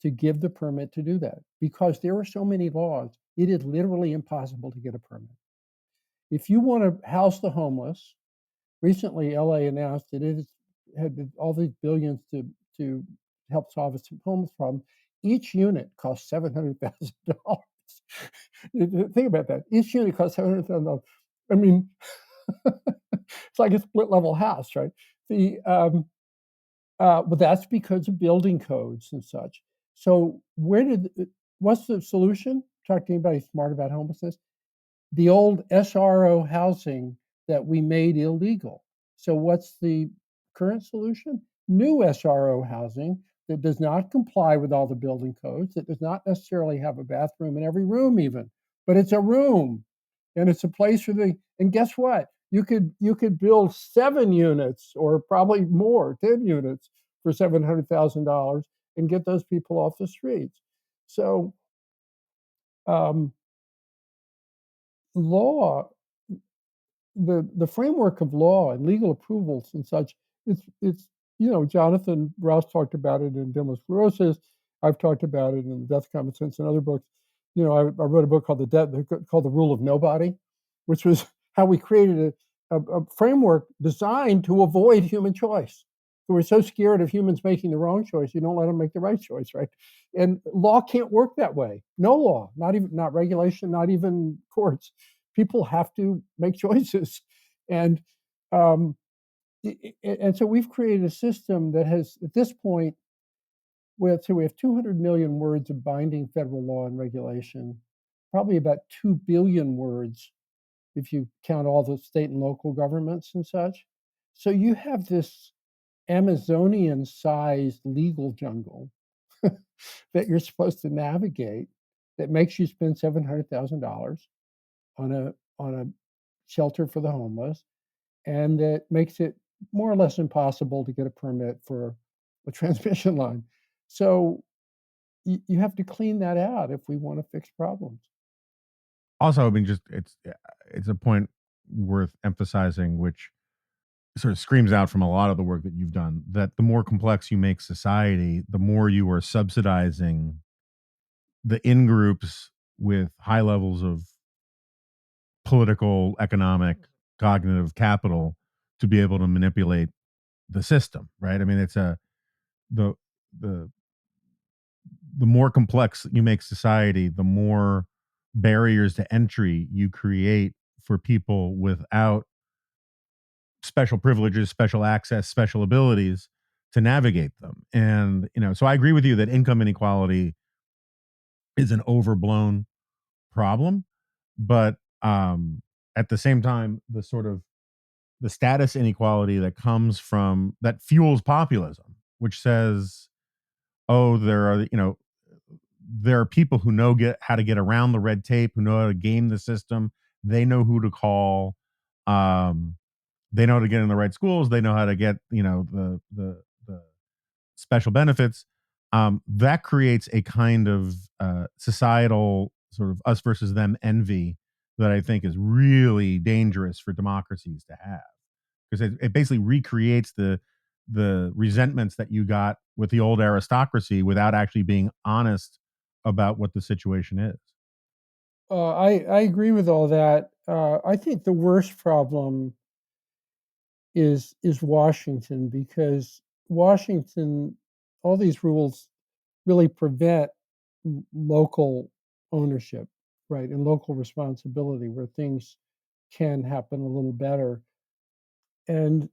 to give the permit to do that. Because there are so many laws, it is literally impossible to get a permit. If you want to house the homeless, recently LA announced that it had all these billions to help solve its homeless problem. Each unit costs $700,000. Think about that. Each unit costs $700,000. I mean, it's like a split level house, right? But that's because of building codes and such. So what's the solution? Talk to anybody smart about homelessness. The old SRO housing that we made illegal. So what's the current solution? New SRO housing that does not comply with all the building codes, that does not necessarily have a bathroom in every room even, but it's a room and it's a place and guess what? You could build 7 units or probably more, 10 units for $700,000 and get those people off the streets. So law, the framework of law and legal approvals and such, it's Jonathan Rouse talked about it in Demo Sclerosis. I've talked about it in Death, Common Sense and other books. I wrote a book called The Rule of Nobody, which was how we created a framework designed to avoid human choice. We're so scared of humans making the wrong choice, you don't let them make the right choice, right? And law can't work that way. No law, not regulation, not even courts. People have to make choices, and so we've created a system that has, at this point, we have 200 million words of binding federal law and regulation, probably about 2 billion words if you count all the state and local governments and such. So you have this Amazonian-sized legal jungle that you're supposed to navigate that makes you spend $700,000 on a shelter for the homeless, and that makes it more or less impossible to get a permit for a transmission line. So you have to clean that out if we want to fix problems. Also, I mean, just it's a point worth emphasizing, which sort of screams out from a lot of the work that you've done, that the more complex you make society, the more you are subsidizing the in groups with high levels of political, economic, cognitive capital to be able to manipulate the system, right? I mean, it's the the the more complex you make society, the more barriers to entry you create for people without special privileges, special access, special abilities to navigate them. And, so I agree with you that income inequality is an overblown problem, but at the same time, the status inequality that fuels populism, which says, oh, there are, there are people who know how to get around the red tape, who know how to game the system. They know who to call. Um, they know how to get in the right schools. They know how to get, the special benefits. That creates a kind of societal sort of us versus them envy that I think is really dangerous for democracies to have, because it basically recreates the resentments that you got with the old aristocracy without actually being honest about what the situation is. I agree with all that. I think the worst problem is Washington, because Washington, all these rules really prevent local ownership, right, and local responsibility, where things can happen a little better. And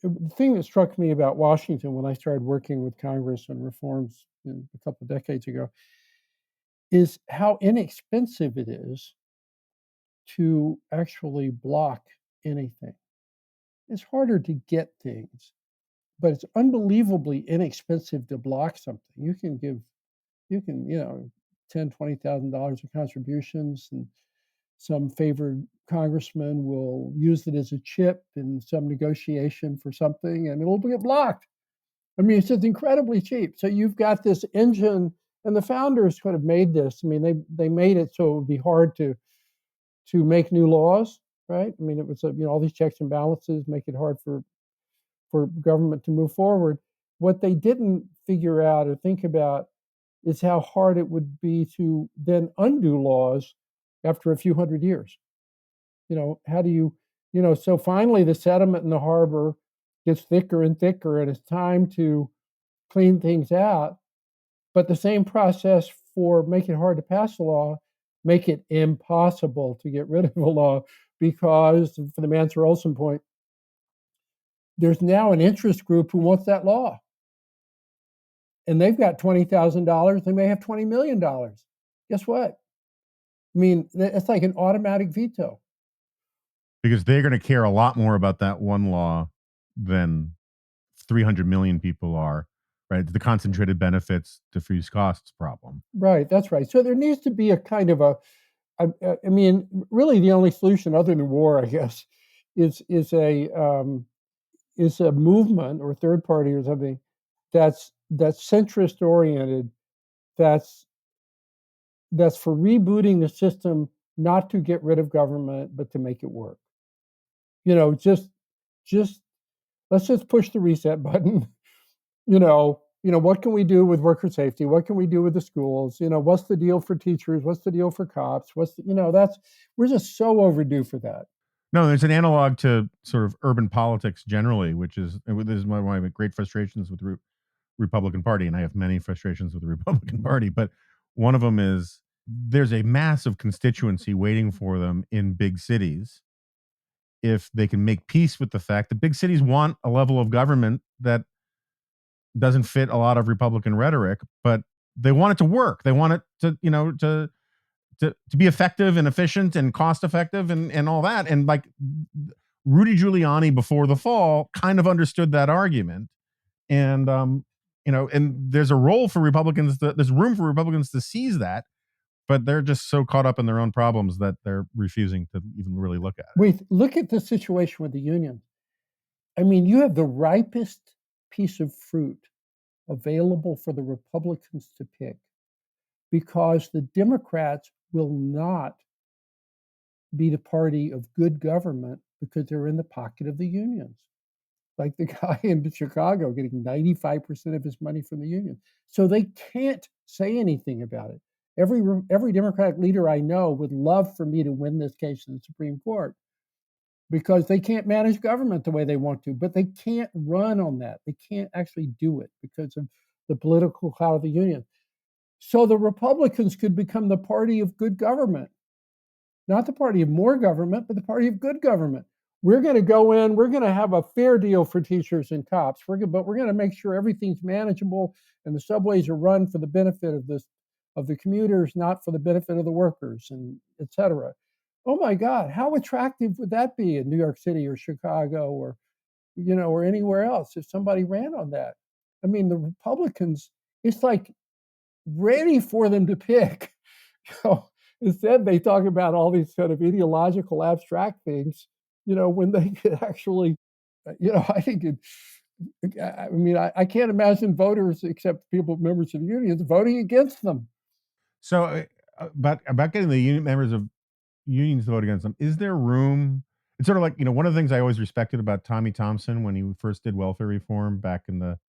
the thing that struck me about Washington when I started working with Congress on reforms a couple of decades ago is how inexpensive it is to actually block anything. It's harder to get things, but it's unbelievably inexpensive to block something. You can, $10,000, $20,000 of contributions, and some favored congressman will use it as a chip in some negotiation for something, and it'll get blocked. I mean, it's just incredibly cheap. So you've got this engine, and the founders could have made this. I mean, they made it so it would be hard to make new laws, right? I mean, it was all these checks and balances make it hard for government to move forward. What they didn't figure out or think about is how hard it would be to then undo laws after a few hundred years. How do so finally the sediment in the harbor gets thicker and thicker, and it's time to clean things out. But the same process for making it hard to pass a law, make it impossible to get rid of a law, because for the Mansur Olson point, there's now an interest group who wants that law. And they've got $20,000, they may have $20 million. Guess what? I mean, it's like an automatic veto. Because they're going to care a lot more about that one law than 300 million people are, right? The concentrated benefits diffuse costs problem. Right, that's right. So there needs to be a kind of I mean, really the only solution other than war, I guess, is a movement or third party or something that's centrist oriented, that's for rebooting the system, not to get rid of government, but to make it work. Just let's just push the reset button. What can we do with worker safety? What can we do with the schools? What's the deal for teachers? What's the deal for cops? We're just so overdue for that. No, there's an analog to sort of urban politics generally, which is this is one of my great frustrations with the Republican Party, and I have many frustrations with the Republican Party, but one of them is there's a massive constituency waiting for them in big cities if they can make peace with the fact that big cities want a level of government that doesn't fit a lot of Republican rhetoric, but they want it to work. They want it to be effective and efficient and cost effective and all that. And like Rudy Giuliani before the fall kind of understood that argument. And and there's a role for Republicans, there's room for Republicans to seize that, but they're just so caught up in their own problems that they're refusing to even really look at it. Wait, look at the situation with the union. I mean, you have the ripest piece of fruit available for the Republicans to pick, because the Democrats will not be the party of good government because they're in the pocket of the unions. Like the guy in Chicago getting 95% of his money from the union. So they can't say anything about it. Every Democratic leader I know would love for me to win this case in the Supreme Court, because they can't manage government the way they want to, but they can't run on that. They can't actually do it because of the political clout of the union. So the Republicans could become the party of good government, not the party of more government, but the party of good government. We're going to go in, we're going to have a fair deal for teachers and cops, but we're going to make sure everything's manageable and the subways are run for the benefit of the commuters, not for the benefit of the workers, and et cetera. Oh my God, how attractive would that be in New York City or Chicago or anywhere else if somebody ran on that? I mean, the Republicans, it's like ready for them to pick. Instead, they talk about all these kind of ideological, abstract things, when they could actually, I think I mean, I can't imagine voters, except people, members of unions, voting against them. So, about getting the union members of unions to vote against them, is there room? It's sort of like, one of the things I always respected about Tommy Thompson when he first did welfare reform back in the,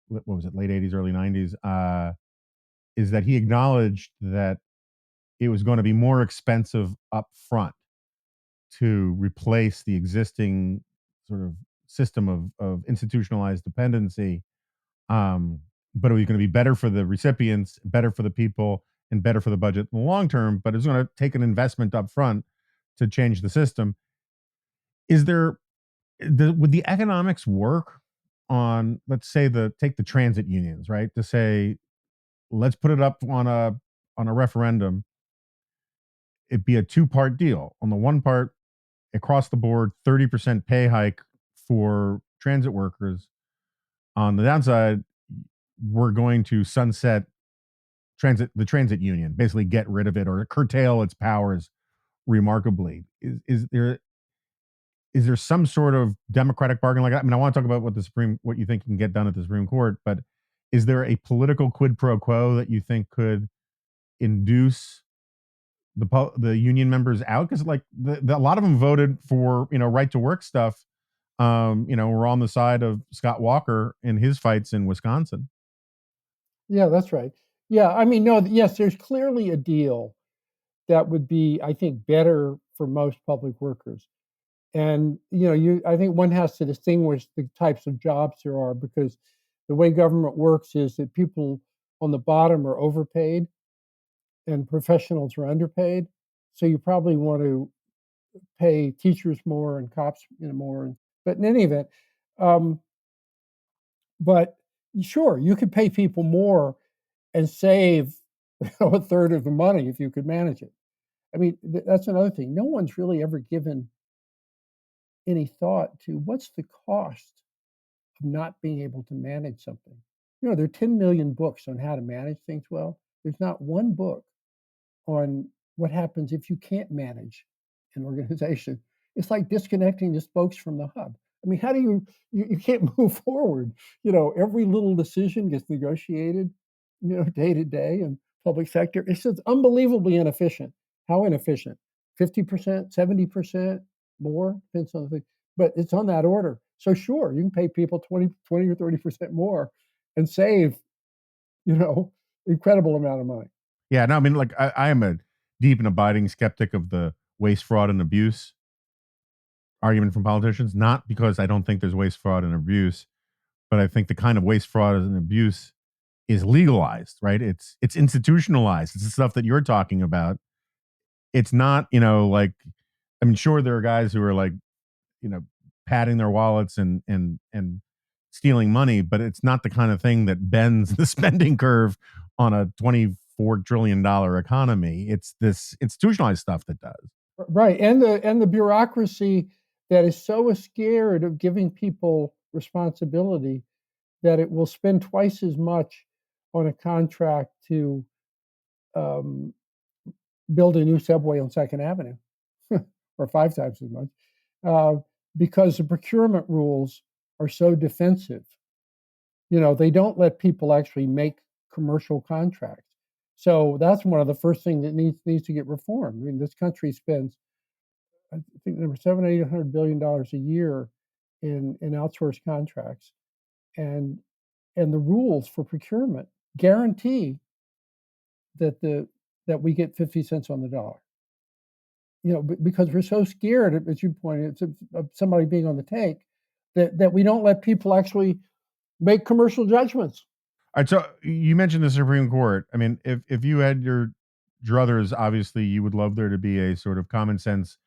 what was it, late 80s, early 90s, is that he acknowledged that it was going to be more expensive up front to replace the existing sort of system of institutionalized dependency. But it was going to be better for the recipients, better for the people, and better for the budget in the long term. But it's going to take an investment up front to change the system. Is there, would the economics work on, let's say, take the transit unions, right? To say, let's put it up on a referendum. It'd be a two-part deal. On the one part, across the board, 30% pay hike for transit workers. On the downside, we're going to sunset the transit union, basically get rid of it or curtail its powers remarkably. Is there some sort of democratic bargain like that? I mean, I want to talk about what you think can get done at the Supreme Court, but is there a political quid pro quo that you think could induce the union members out? Because like a lot of them voted for right to work stuff. We're on the side of Scott Walker in his fights in Wisconsin. Yeah, that's right. Yeah, I mean, no, yes, there's clearly a deal that would be, I think, better for most public workers. And I think one has to distinguish the types of jobs there are, because the way government works is that people on the bottom are overpaid and professionals are underpaid. So you probably want to pay teachers more and cops more. But in any event, um, but sure, you could pay people more and save a third of the money if you could manage it. I mean, that's another thing. No one's really ever given any thought to what's the cost of not being able to manage something. There are 10 million books on how to manage things well. There's not one book on what happens if you can't manage an organization. It's like disconnecting the spokes from the hub. I mean, how do you can't move forward? Every little decision gets negotiated, day to day in public sector. It's just unbelievably inefficient. How inefficient? 50%, 70% more, depends on the thing. But it's on that order. So sure, you can pay people 20 or 30% more and save, incredible amount of money. Yeah, no, I mean, like I am a deep and abiding skeptic of the waste, fraud, and abuse argument from politicians. Not because I don't think there's waste, fraud, and abuse, but I think the kind of waste, fraud, and abuse is legalized, right? It's institutionalized. It's the stuff that you're talking about. It's not, like, I mean, sure, there are guys who are like, padding their wallets and stealing money, but it's not the kind of thing that bends the spending curve on a $24 trillion economy. It's this institutionalized stuff that does. Right, and the bureaucracy that is so scared of giving people responsibility that it will spend twice as much on a contract to um, build a new subway on Second Avenue, or 5 times as much, uh, because the procurement rules are so defensive. They don't let people actually make commercial contracts. So that's one of the first things that needs to get reformed. I mean, this country spends, I think, number $700-800 billion a year in outsourced contracts, and the rules for procurement guarantee that we get 50 cents on the dollar. Because we're so scared, as you pointed, of somebody being on the take, that we don't let people actually make commercial judgments. All right, so you mentioned the Supreme Court. I mean, if you had your druthers, obviously you would love there to be a sort of common sense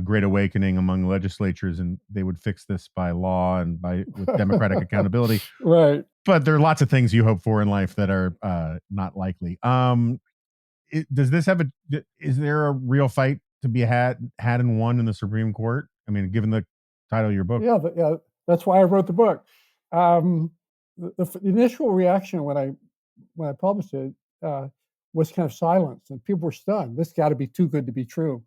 great awakening among legislatures, and they would fix this by law and with democratic accountability. Right. But there are lots of things you hope for in life that are not likely. Does this have is there a real fight to be had and won in the Supreme Court? I mean, given the title of your book. Yeah, that's why I wrote the book. The initial reaction when I when I published it, was kind of silenced, and people were stunned. This got to be too good to be true.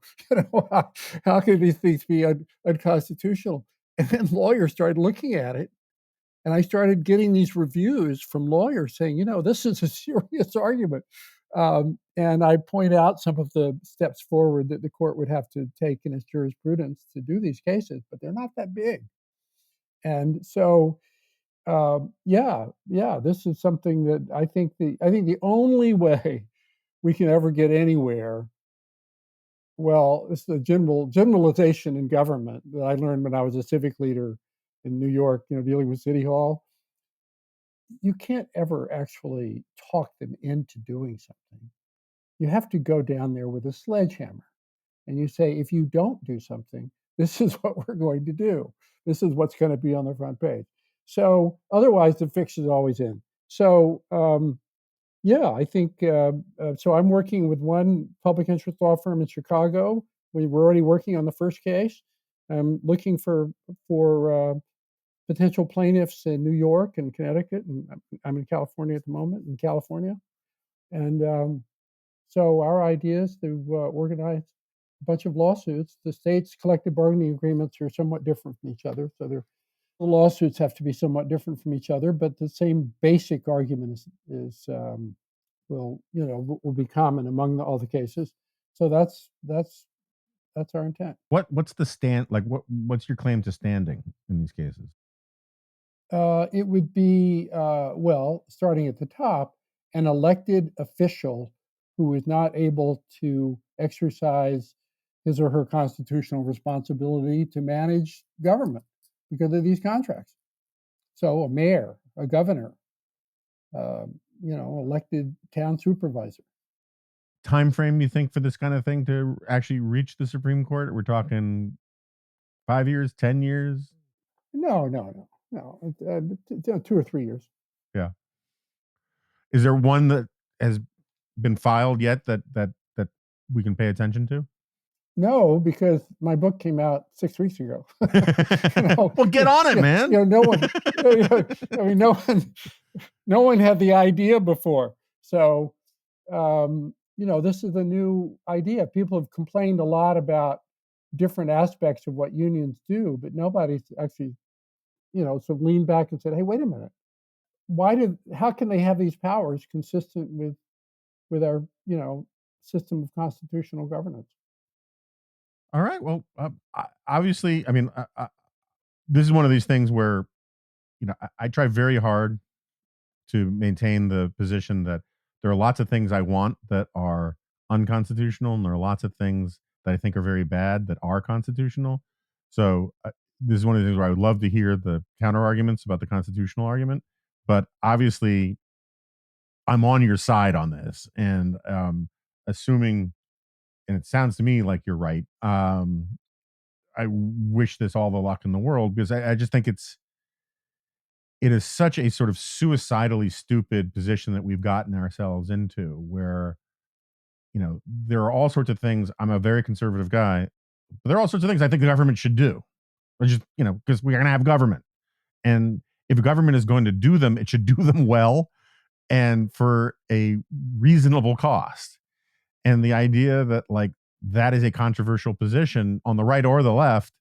How can these things be unconstitutional? And then lawyers started looking at it, and I started getting these reviews from lawyers saying, this is a serious argument. And I point out some of the steps forward that the court would have to take in its jurisprudence to do these cases, but they're not that big. And so, this is something that I think the only way we can ever get anywhere. Well, it's the generalization in government that I learned when I was a civic leader in New York, dealing with City Hall. You can't ever actually talk them into doing something. You have to go down there with a sledgehammer and you say, if you don't do something, this is what we're going to do. This is what's going to be on the front page. So otherwise, the fix is always in. So I think so. I'm working with one public interest law firm in Chicago. We're already working on the first case. I'm looking for potential plaintiffs in New York and Connecticut, and I'm in California at the moment, and so our idea is to organize a bunch of lawsuits. The states' collective bargaining agreements are somewhat different from each other, so the lawsuits have to be somewhat different from each other, but the same basic argument will be common among all the cases. So that's our intent. What's the stand like? What's your claim to standing in these cases? It would be starting at the top, an elected official who is not able to exercise his or her constitutional responsibility to manage government because of these contracts. So a mayor, a governor, elected town supervisor. Time frame you think for this kind of thing to actually reach the Supreme Court? We're talking 5 years, 10 years? No, 2 or 3 years. Yeah. Is there one that has been filed yet that we can pay attention to? No, because my book came out 6 weeks ago. Well, get on it, man. No one. I mean, no one had the idea before. So, this is a new idea. People have complained a lot about different aspects of what unions do, but nobody's actually, sort of leaned back and said, "Hey, wait a minute. How can they have these powers consistent with our, system of constitutional governance?" All right. Well, obviously, I mean, this is one of these things where, I try very hard to maintain the position that there are lots of things I want that are unconstitutional, and there are lots of things that I think are very bad that are constitutional. So this is one of the things where I would love to hear the counter arguments about the constitutional argument. But obviously, I'm on your side on this, and assuming, and it sounds to me like you're right. I wish this all the luck in the world, because I just think it is such a sort of suicidally stupid position that we've gotten ourselves into, where, there are all sorts of things. I'm a very conservative guy, but there are all sorts of things I think the government should do. Because we're going to have government. And if a government is going to do them, it should do them well and for a reasonable cost. And the idea that that is a controversial position on the right or the left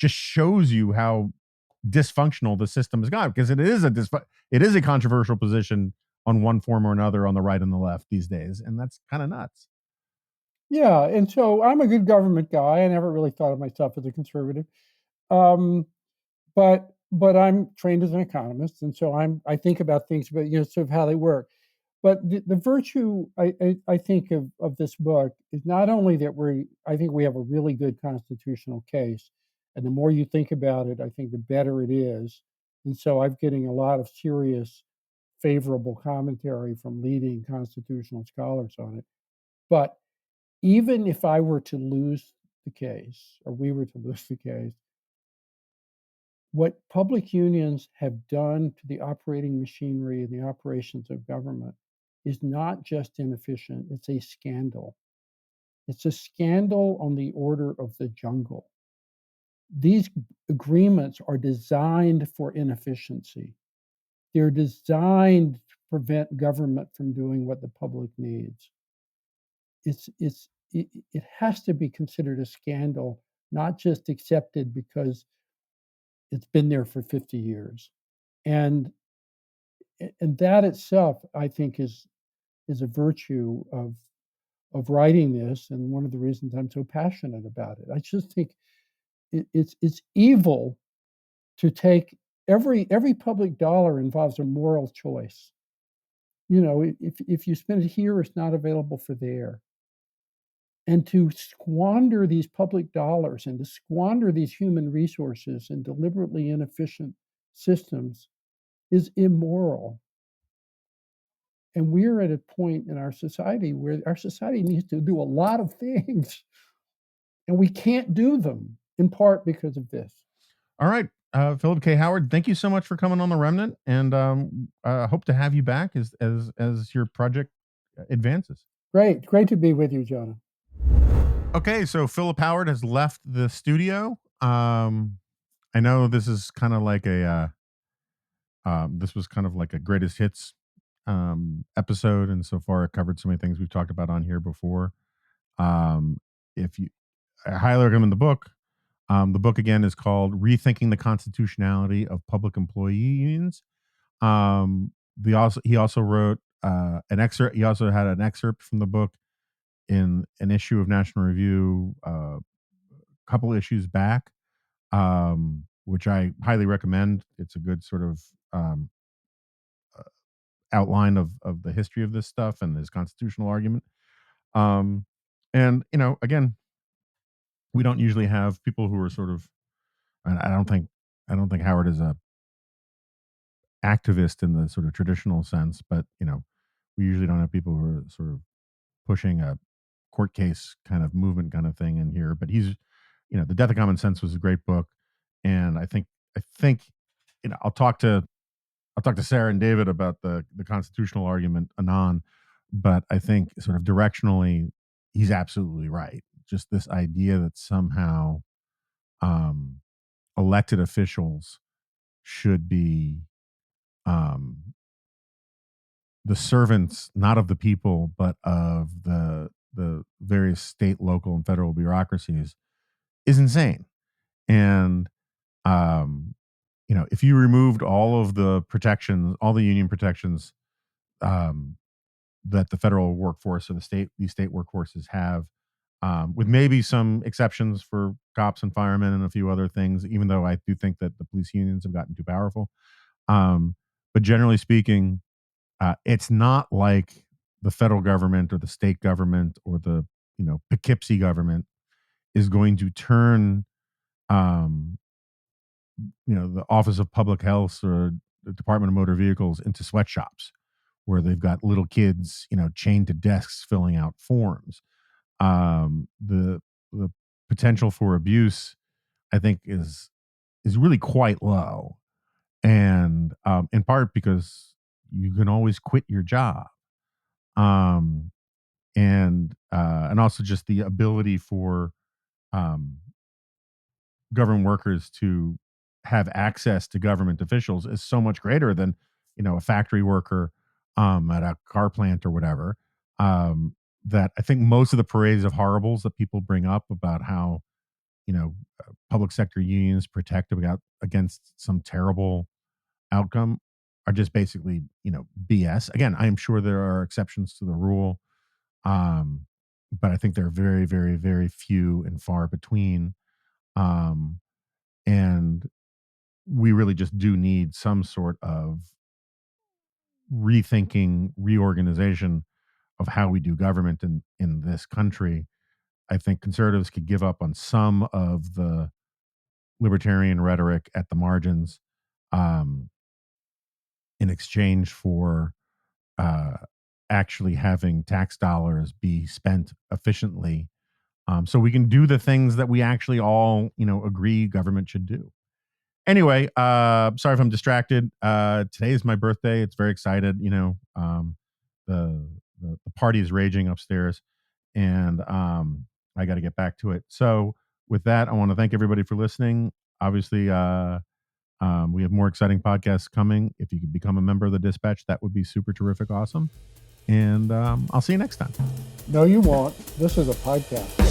just shows you how dysfunctional the system has got, because it is a controversial position on one form or another on the right and the left these days, and that's kind of nuts. Yeah, and so I'm a good government guy. I never really thought of myself as a conservative, but I'm trained as an economist, and so I think about things, but sort of how they work. But the virtue I think of this book is not only that I think we have a really good constitutional case, and the more you think about it, I think the better it is. And so I'm getting a lot of serious, favorable commentary from leading constitutional scholars on it. But even if I were to lose the case, or we were to lose the case, what public unions have done to the operating machinery and the operations of government is not just inefficient, it's a scandal. It's a scandal on the order of the jungle. These agreements are designed for inefficiency. They're designed prevent government from doing what the public needs. It has to be considered a scandal, not just accepted because it's been there for 50 years. And that itself, I think, is a virtue of writing this, and one of the reasons I'm so passionate about it. I just think it's evil to take every public dollar involves a moral choice. You know, if you spend it here, it's not available for there. And to squander these public dollars and to squander these human resources in deliberately inefficient systems is immoral. And we're at a point in our society where our society needs to do a lot of things, and we can't do them in part because of this. All right. Philip K. Howard, thank you so much for coming on the Remnant, and hope to have you back as your project advances. Great to be with you, Jonah. Okay, so Philip Howard has left the studio. I know this is kind of like this was kind of like a greatest hits episode, and so far it covered so many things we've talked about on here before. If you, I highly recommend the book. The book again is called "Rethinking the Constitutionality of Public Employee Unions." He also wrote an excerpt. He also had an excerpt from the book in an issue of National Review a couple issues back, which I highly recommend. It's a good sort of outline of the history of this stuff and his constitutional argument. And again, we don't usually have people who are sort of, and I don't think Howard is a activist in the sort of traditional sense, but we usually don't have people who are sort of pushing a court case kind of movement kind of thing in here. But he's, The Death of Common Sense was a great book, and I think I'll talk to Sarah and David about the constitutional argument anon, but I think sort of directionally he's absolutely right. Just this idea that somehow elected officials should be the servants not of the people but of the various state, local, and federal bureaucracies is insane. And if you removed all of the protections, all the union protections that the federal workforce or these state workforces have, with maybe some exceptions for cops and firemen and a few other things, even though I do think that the police unions have gotten too powerful. But generally speaking, it's not like the federal government or the state government or the Poughkeepsie government is going to turn the Office of Public Health or the Department of Motor Vehicles into sweatshops where they've got little kids, chained to desks filling out forms. The potential for abuse, I think, is really quite low, and in part because you can always quit your job, and also just the ability for government workers to have access to government officials is so much greater than a factory worker at a car plant or whatever. That I think most of the parades of horribles that people bring up about how public sector unions protect against some terrible outcome are just basically BS. Again, I am sure there are exceptions to the rule, but I think they're very, very, very few and far between. And we really just do need some sort of rethinking, reorganization of how we do government in this country. I think conservatives could give up on some of the libertarian rhetoric at the margins, in exchange for actually having tax dollars be spent efficiently, so we can do the things that we actually all agree government should do. Anyway, sorry if I'm distracted. Today is my birthday. It's very excited. The party is raging upstairs, and I got to get back to it. So with that, I want to thank everybody for listening. Obviously, We have more exciting podcasts coming. If you could become a member of the Dispatch, that would be super terrific, awesome. And I'll see you next time. No, you won't. This is a podcast.